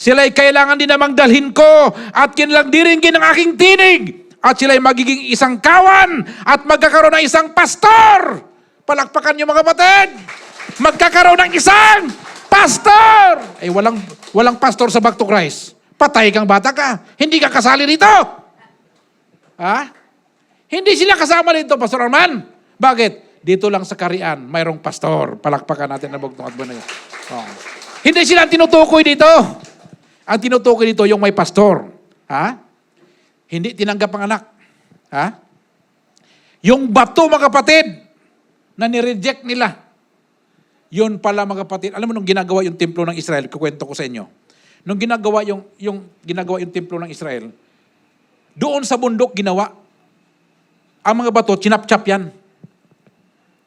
Sila'y kailangan din namang dalhin ko at kinilang diringgin ang aking tinig. At sila'y magiging isang kawan at magkakaroon ng isang pastor. Palakpakan niyo mga kapatid. Magkakaroon ng isang pastor. Eh walang pastor sa back to Christ. Patay kang bata ka. Hindi ka kasali rito. Ha? Hindi sila kasama dito, Pastor Arman. Bakit? Dito lang sa Karian, mayroong pastor. Palakpakan natin na bugtong at buhay na Diyos. Oh. Hindi sila ang tinutukoy dito. Ang tinutukoy dito yung may pastor. Ha? Hindi tinanggap ang anak. Ha? Yung bato mga kapatid na nireject nila. Yun pala mga kapatid. Alam mo nung ginagawa yung templo ng Israel, kukwento ko sa inyo. Nung ginagawa yung templo ng Israel, doon sa bundok ginawa. Ang mga bato, chinap-chap yan.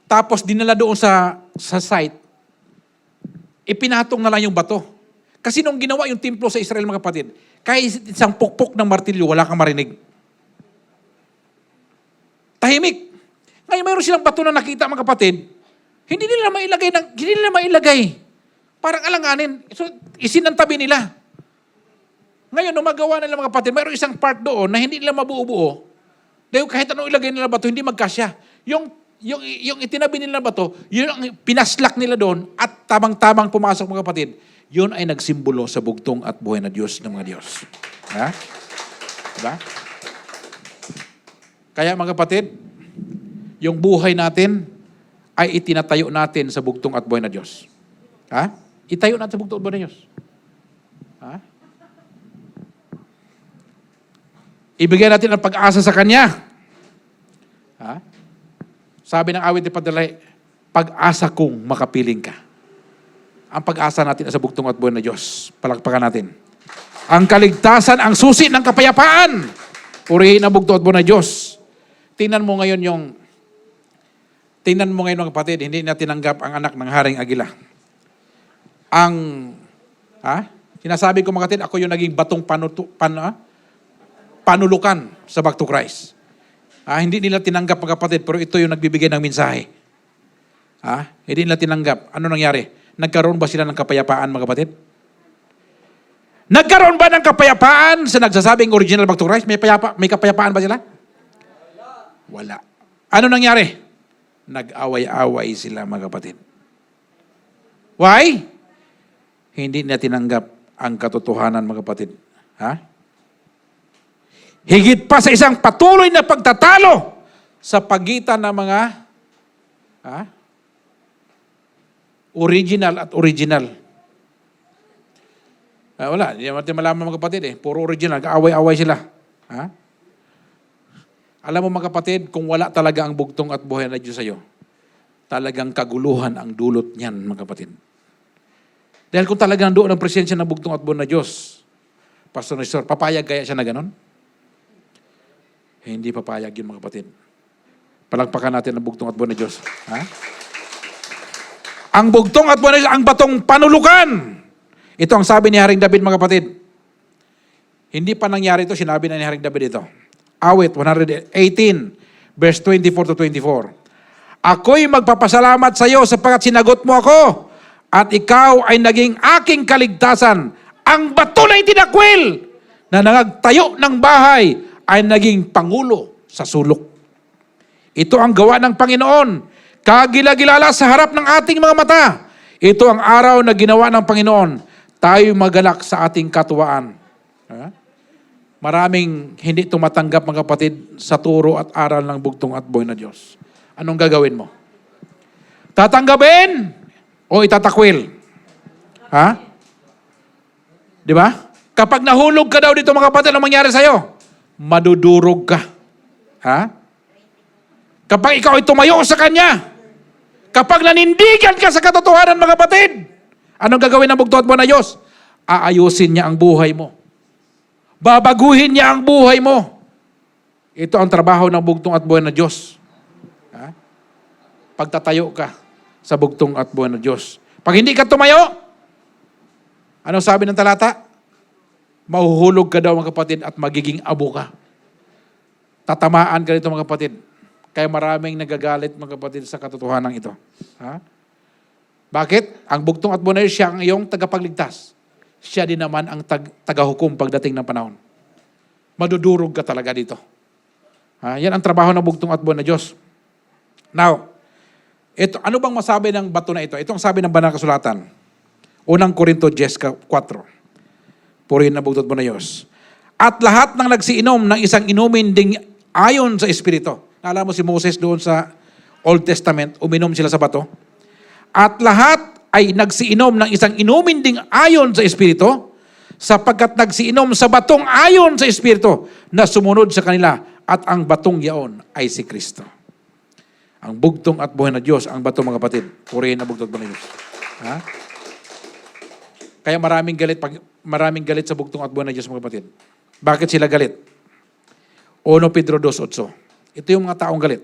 Tapos dinala doon sa site, ipinatong na lang yung bato. Kasi nung ginawa yung templo sa Israel mga kapatid, kahit isang pukpok ng martilyo, wala kang marinig. Tahimik. Ngayon mayroon silang bato na nakita mga kapatid, hindi nila mailagay. Parang alanganin. So, isinantabi nila. Ngayon, nung magawa nila mga kapatid, mayroon isang part doon na hindi nila mabuo-buo. Dahil kahit anong ilagay nila bato, hindi magkasya. Yung itinabi nila bato, yun ang pinaslak nila doon at tamang-tamang pumasok mga kapatid. Yun ay nagsimbolo sa bugtong at buhay na Diyos ng mga Diyos. Ha? Diba? Kaya mga kapatid, yung buhay natin ay itinatayo natin sa bugtong at buhay na Diyos. Ha? Itayo natin sa bugtong at buhay na Diyos. Ha? Ibigay natin ang pag-asa sa Kanya. Ha? Sabi ng awit ni Padalay, pag-asa kong makapiling ka. Ang pag-asa natin sa bugtong at buhay na Diyos. Palakpakan natin. Ang kaligtasan, ang susi ng kapayapaan. Purihin ang bugtong at buhay na Diyos. Tingnan mo ngayon mga kapatid, hindi na tinanggap ang anak ng Haring Agila. Sinasabi ko mga kapatid, ako yung naging batong panulukan sa back to Christ. Hindi nila tinanggap mga kapatid, pero ito yung nagbibigay ng mensahe. Hindi nila tinanggap. Ano nangyari? Nagkaroon ba sila ng kapayapaan mga kapatid? Nagkaroon ba ng kapayapaan sa nagsasabing original back to Christ? May kapayapaan ba sila? Wala. Ano nangyari? Nag-away-away sila mga kapatid. Why? Hindi nila tinanggap ang katotohanan mga kapatid. Higit pa sa isang patuloy na pagtatalo sa pagitan ng mga original at original. Wala, hindi natin malaman mga kapatid Puro original, nag-away-away sila. Alam mo mga kapatid, kung wala talaga ang bugtong at buhay na Diyos sa'yo, talagang kaguluhan ang dulot niyan mga kapatid. Dahil kung talagang doon ang presensya ng bugtong at buhay na Diyos, Pastor Nestor, papayag kaya siya na ganon? Hindi papayag yun mga kapatid. Palakpakan natin ang bugtong at buhay na Diyos. Ha? Ang bugtong at buhay na Diyos, ang batong panulukan. Ito ang sabi ni Haring David, mga kapatid. Hindi pa nangyari ito, sinabi na ni Haring David ito. Awit 118, verse 24 to 24. Ako'y magpapasalamat sa iyo sapagkat sinagot mo ako at ikaw ay naging aking kaligtasan. Ang bato na itinakwil na nangagtayo ng bahay ay naging pangulo sa sulok. Ito ang gawa ng Panginoon. Kagila-gilala sa harap ng ating mga mata. Ito ang araw na ginawa ng Panginoon. Tayo magalak sa ating katuwaan. Maraming hindi tumatanggap, mga kapatid, sa turo at aral ng bugtong at buhay na Diyos. Anong gagawin mo? Tatanggapin o itatakwil? Ha? Di ba? Kapag nahulog ka daw dito, mga kapatid, anong mangyari sa'yo? Madudurog ka. Ha? Kapag ikaw ay tumayo sa Kanya, kapag nanindigan ka sa katotohanan, mga kapatid, anong gagawin ng bugtong at buhay na Diyos? Aayusin niya ang buhay mo. Babaguhin niya ang buhay mo. Ito ang trabaho ng bugtong at buhay na Diyos. Ha? Pagtatayo ka sa bugtong at buhay na Diyos. Pag hindi ka tumayo, anong sabi ng talata? Mahuhulog ka daw, mga kapatid, at magiging abo ka. Tatamaan ka dito, mga kapatid. Kaya maraming nagagalit, mga kapatid, sa katotohanan ito. Ha? Bakit? Ang bugtong at buhay na Diyos, siya ang iyong tagapagligtas. Siya din naman ang tagahukom pagdating ng panahon. Madudurog ka talaga dito. Yan ang trabaho ng bugtong at buhay na Diyos. Now, ano bang masabi ng bato na ito? Ito ang sabi ng Banal na Kasulatan. Unang Korinto 10:4. Purihin na bugtong at buhay na Diyos. At lahat ng nagsiinom ng isang inumin ding ayon sa Espiritu. Alam mo si Moses doon sa Old Testament, uminom sila sa bato. At lahat ay nagsiinom ng isang inumin ding ayon sa Espiritu, sapagkat nagsiinom sa batong ayon sa Espiritu na sumunod sa kanila, at ang batong yaon ay si Kristo. Ang bugtong at buhay na Diyos, ang batong, mga kapatid. Purihin na bugtong at buhay na Diyos. Ha? Kaya maraming galit sa bugtong at buhay na Diyos, mga kapatid. Bakit sila galit? 1 Pedro 2:8. Ito yung mga taong galit.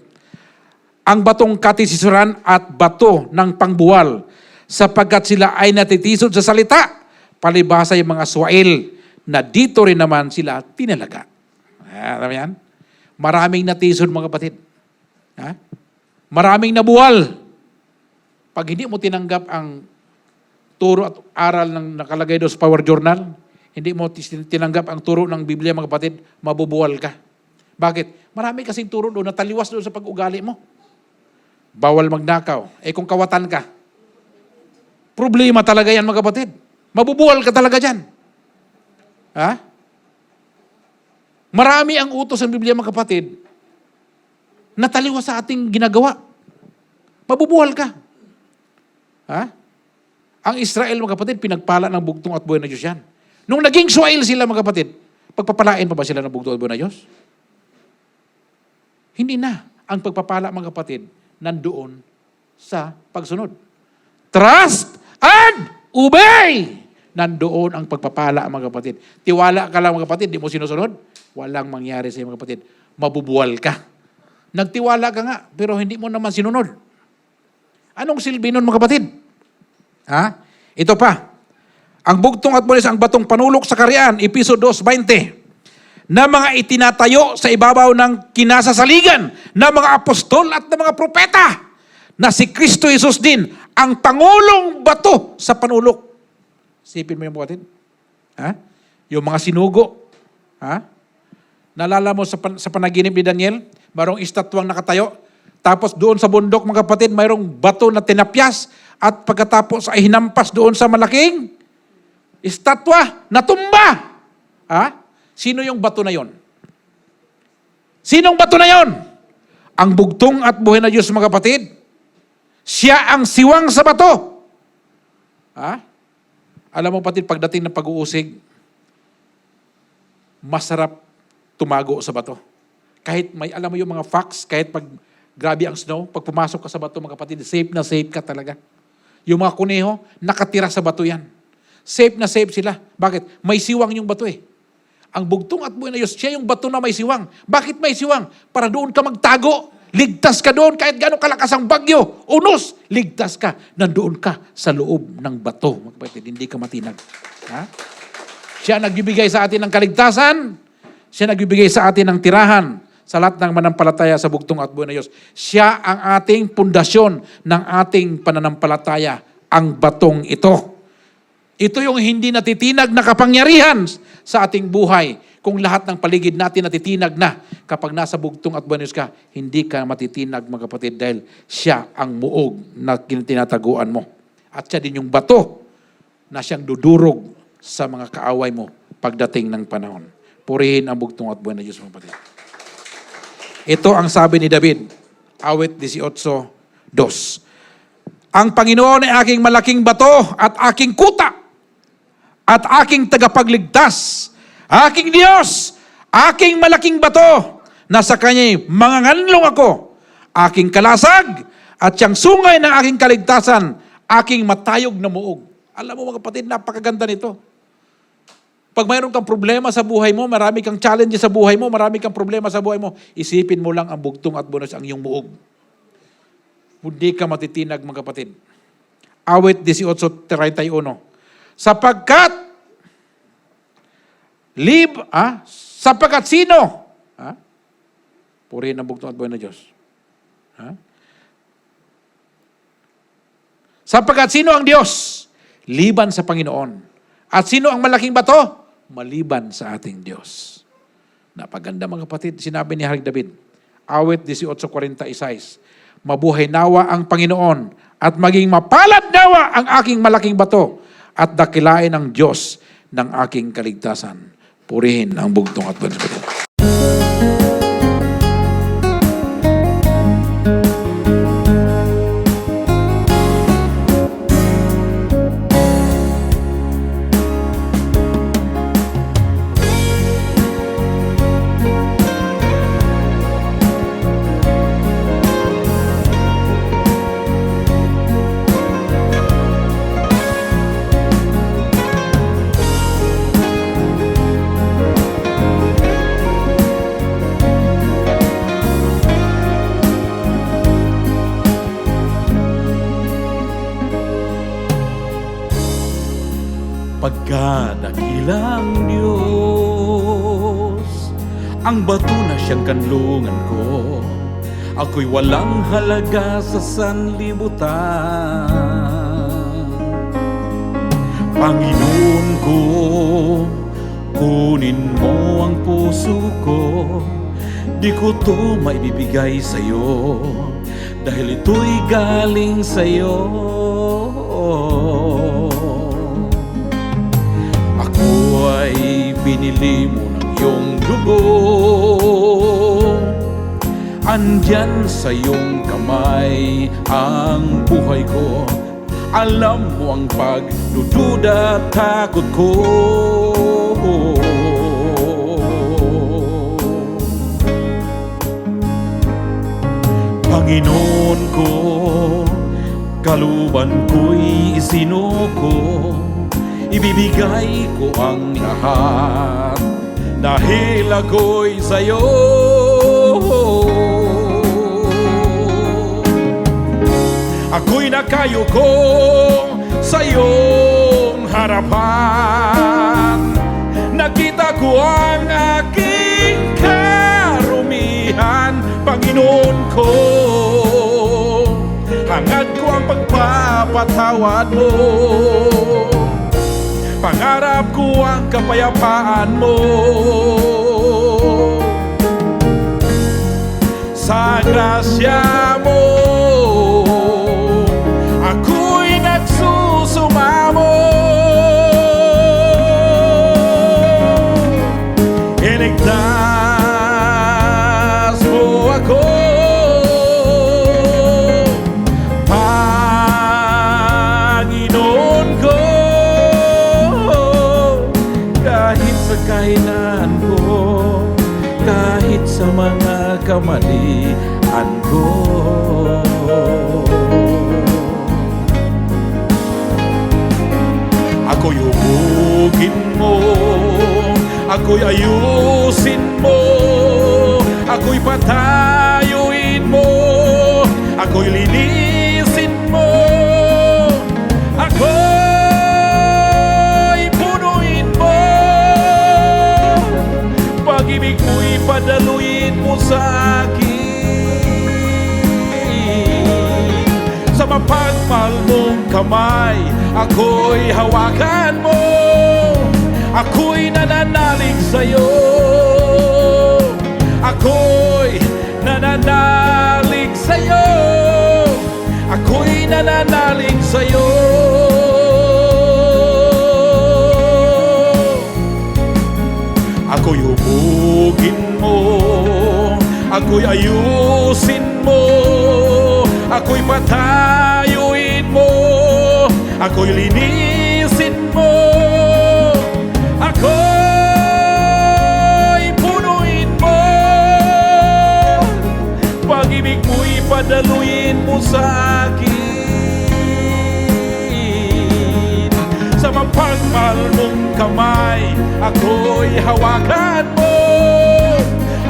Ang batong katisisuran at bato ng pangbuwal, sapagkat sila ay natitisod sa salita, palibhasa yung mga Swail, na dito rin naman sila tinalaga. Alam yan? Maraming natisod, mga kapatid. Ha? Maraming nabuwal. Pag hindi mo tinanggap ang turo at aral ng nakalagay doon sa Power Journal, hindi mo tinanggap ang turo ng Biblia, mga kapatid, mabubuwal ka. Bakit? Marami kasing turo doon na taliwas doon sa pag-ugali mo. Bawal magnakaw. Kung kawatan ka, problema talaga yan, mga kapatid. Mabubuwal ka talaga dyan. Ha? Marami ang utos ng Biblia, mga kapatid, na taliwas sa ating ginagawa. Mabubuwal ka. Ha? Ang Israel, mga kapatid, pinagpala ng bugtong at buhay na Diyos yan. Nung naging Swail sila, mga kapatid, pagpapalain pa ba sila ng bugtong at buhay na Diyos? Hindi na. Ang pagpapala, mga kapatid, nandoon sa pagsunod. Trust and obey. Nandoon ang pagpapala, mga kapatid. Tiwala ka lang, mga kapatid, di mo sinusunod, walang mangyari sa iyo, mga kapatid. Mabubuwal ka. Nagtiwala ka nga, pero hindi mo naman sinunod. Anong silbi nun, mga kapatid? Ha? Ito pa. Ang bugtong at buhay, ang batong panulok sa karyaan, Episo 2:20, na mga itinatayo sa ibabaw ng kinasasaligan ng mga apostol at ng mga propeta, na si Kristo Jesus din ang pangulong bato sa panulok. Sipin mo yung kapatid. Ha? Yung mga sinugo. Ha? Nalala mo sa panaginip ni Daniel, mayroong estatwang nakatayo, tapos doon sa bundok, mga kapatid, mayroong bato na tinapyas, at pagkatapos ay hinampas doon sa malaking estatwa na tumba. Ha? Sino yung bato na yon? Sinong bato na yon? Ang bugtong at buhay na Diyos, mga kapatid. Siya ang siwang sa bato. Ha? Alam mo, kapatid, pagdating ng pag-uusig, masarap tumago sa bato. Kahit may, alam mo yung mga facts, kahit pag grabe ang snow, pag pumasok ka sa bato, mga kapatid, safe na safe ka talaga. Yung mga kuneho, nakatira sa bato yan. Safe na safe sila. Bakit? May siwang yung bato eh. Ang bugtong at buhay na Diyos, siya yung bato na may siwang. Bakit may siwang? Para doon ka magtago. Ligtas ka doon kahit gano'ng kalakas ang bagyo. Unos, ligtas ka. Nandoon ka sa loob ng bato. Mga kapatid, hindi ka matinag. Ha? Siya nagbibigay sa atin ng kaligtasan. Siya nagbibigay sa atin ng tirahan sa lahat ng manampalataya sa bugtong at buhay na Diyos. Siya ang ating pundasyon ng ating pananampalataya, ang batong ito. Ito yung hindi natitinag na kapangyarihan sa ating buhay. Kung lahat ng paligid natin natitinag na, kapag nasa bugtong at buhay na Diyos ka, hindi ka matitinag, mga kapatid, dahil siya ang muog na tinataguan mo. At siya din yung bato na siyang dudurog sa mga kaaway mo pagdating ng panahon. Purihin ang bugtong at buhay na Diyos, mga kapatid. Ito ang sabi ni David, awit 18:2. Ang Panginoon ay aking malaking bato at aking kuta at aking tagapagligtas, aking Diyos, aking malaking bato, na sa Kanya'y manganganlong ako, aking kalasag at siyang sungay ng aking kaligtasan, aking matayog na muog. Alam mo, mga kapatid, napakaganda nito. Pag mayroon kang problema sa buhay mo, marami kang challenge sa buhay mo, marami kang problema sa buhay mo, isipin mo lang ang bugtong at bonus ang iyong muog. Hindi ka matitinag, mga kapatid. Awit 18:31. Sapagkat sino? Purihin ang bugtong at buhay na Diyos. Sapagkat sino ang Diyos? Liban sa Panginoon. At sino ang malaking bato? Maliban sa ating Diyos. Napaganda, mga kapatid, sinabi ni Haring David. Awit 18:46. Mabuhay nawa ang Panginoon at maging mapalad nawa ang aking malaking bato at dakilain ang Diyos ng aking kaligtasan. Purihin ang bugtong at buhay na Diyos. Pagkadakilang Diyos, ang bato na siyang kanlungan ko, ako'y walang halaga sa sanlibutan. Panginoon ko, kunin mo ang puso ko, di ko to maibibigay sa'yo, dahil ito'y galing sa'yo. Ay binili mo ng iyong dugo, andyan sa iyong kamay ang buhay ko. Alam mo ang pagdududa at takot ko. Panginoon ko, kaluban ko'y isinuko, ibibigay ko ang lahat dahil ako'y sa'yo. Ako'y nakayuko sa iyong harapan, nakita ko ang aking karumihan. Panginoon ko, hangad ko ang pagpapatawad mo, pangarap ko ang kapayapaan mo. Sa grasya mo, ako'y nagsusumamo. Iligtas mo ako, Panginoon ko. Kahinaan ko, kahit sa mga kamalian ko. Ako'y hubugin mo, ako'y ayusin mo, ako'y patayuin mo. ako'y linisin mo, ako'y punuin mo, pag-ibig mo'y padaluin mo sa akin. Sa mapagmahal mong kamay, ako'y hawakan mo, ako'y nananalig sa'yo, ako'y nananalig sa'yo, ako'y nananalig sa'yo. Ako'y hubugin mo, ako'y ayusin mo, ako'y patayuin mo, ako'y linisin mo, ako'y punuin mo, pag-ibig mo'y padaluin mo sa akin. Sa mapagmahal mong kamay, ako'y hawakan mo,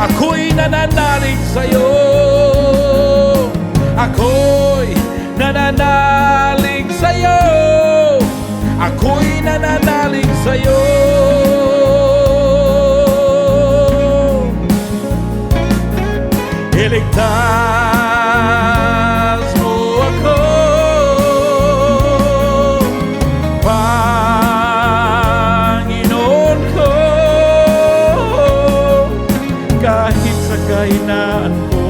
ako'y nananalig sa'yo, ako'y nananalig sa'yo, ako'y nananalig sa'yo. Iligtas mo ako, Panginoon ko, kahit sa kahinaan ko,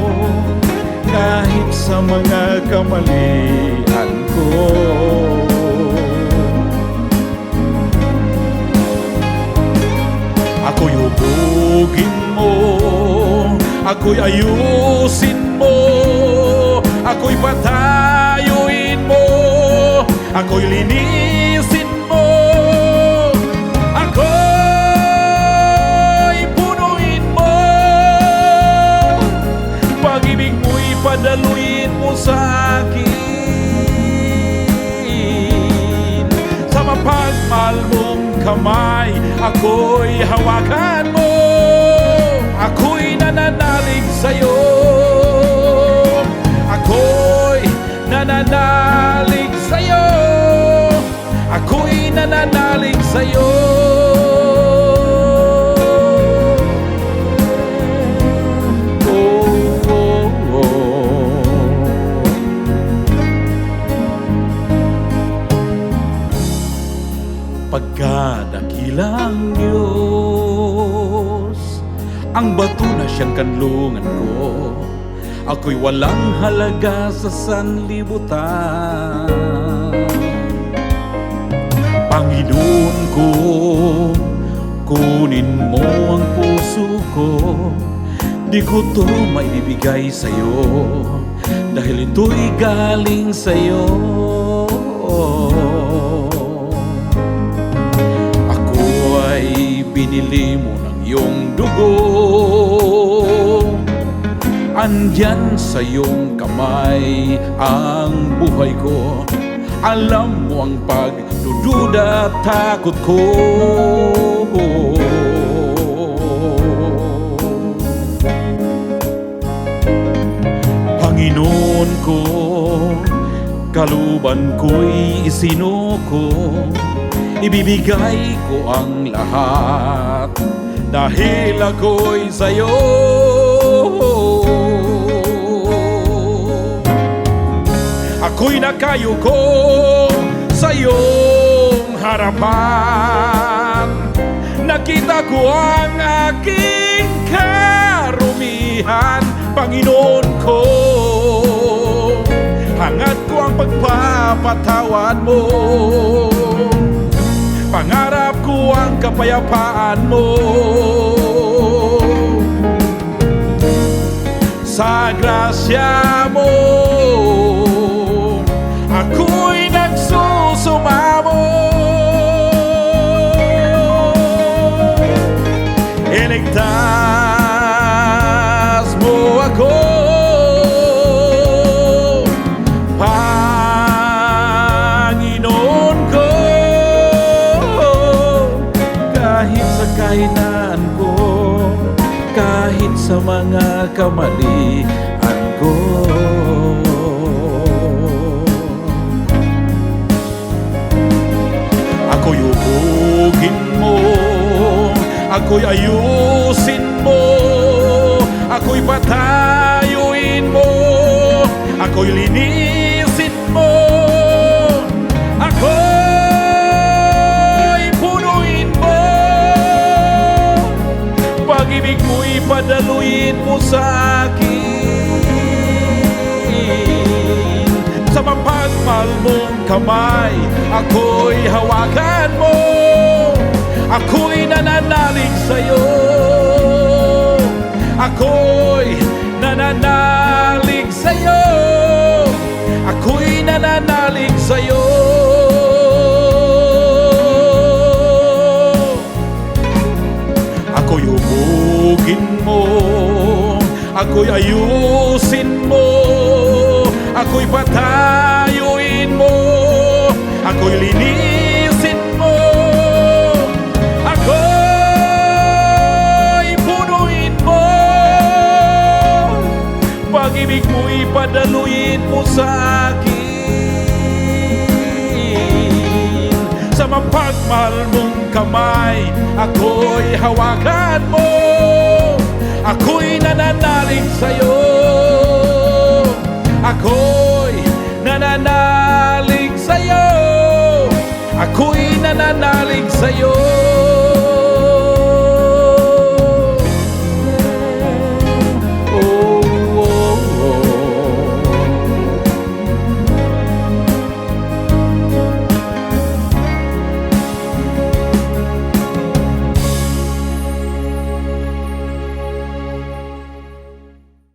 kahit sa mga kamalian ko. Ako'y hubugin mo, ako'y ayusin mo, ako'y patayuin mo, ako'y linisin mo, ako'y punuin mo, pag-ibig mo'y padaluin mo sa akin. Sa mapagmahal mong kamay, ako'y hawakan mo, ako'y nananalig sa'yo, ako'y nananalig sa'yo, ako'y nananalig sa'yo. Oh, oh, oh. Pagkadakilang Diyos, ang bato na siyang kanlungan ko, ako'y walang halaga sa sanlibutan. Panginoon ko, kunin mo ang puso ko, di ko to maibibigay sa'yo, dahil ito'y galing sa'yo. Ako ay binili mo ng iyong dugo, andyan sa iyong kamay ang buhay ko. Alam mo ang pagdududa at takot ko. Panginoon ko, kaluban ko'y isinuko, ibibigay ko ang lahat, dahil ako'y sa'yo. Ako'y nakayuko sa iyong harapan, nakita ko ang aking karumihan. Panginoon ko, hangad ko ang pagpapatawad mo, pangarap ko ang kapayapaan mo. Sa grasya mo, ako'y nagsusumamo. Iligtas mo ako, Panginoon ko, kahit sa kahinaan ko, kahit sa mga kamalian ko. Ako'y ubugin mo, ako'y ayusin mo, ako'y patayuin mo, ako'y linisin mo, ako'y punuin mo. Pag-ibig mo'y padaluin mo sa akin. Sa mapagmahal mong kamay, ako'y hawakan mo. Ako'y nananalig sa'yo. Ako'y nananalig sa'yo. Ako'y nananalig sa'yo. Ako'y ubugin mo, ako'y ayusin mo, ako'y patayuin mo, ako'y linisin mo, ako'y punuin mo. Pag-ibig mo'y padaluin mo sa akin. Sa mapagmahal mong kamay, ako'y hawakan mo. Ako'y nananalig sa'yo. Ako'y nananalig sa'yo. Ako'y nananalig sa'yo. Oh, oh, oh.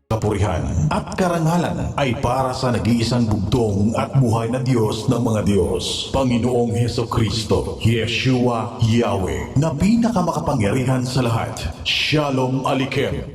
Kapurihan at karangalan ay para sa nag-iisang bugtong at buhay na Diyos ng mga Diyos, Panginoong Heso Kristo, Yeshua Yahweh, na pinakamakapangyarihan sa lahat. Shalom Aleichem.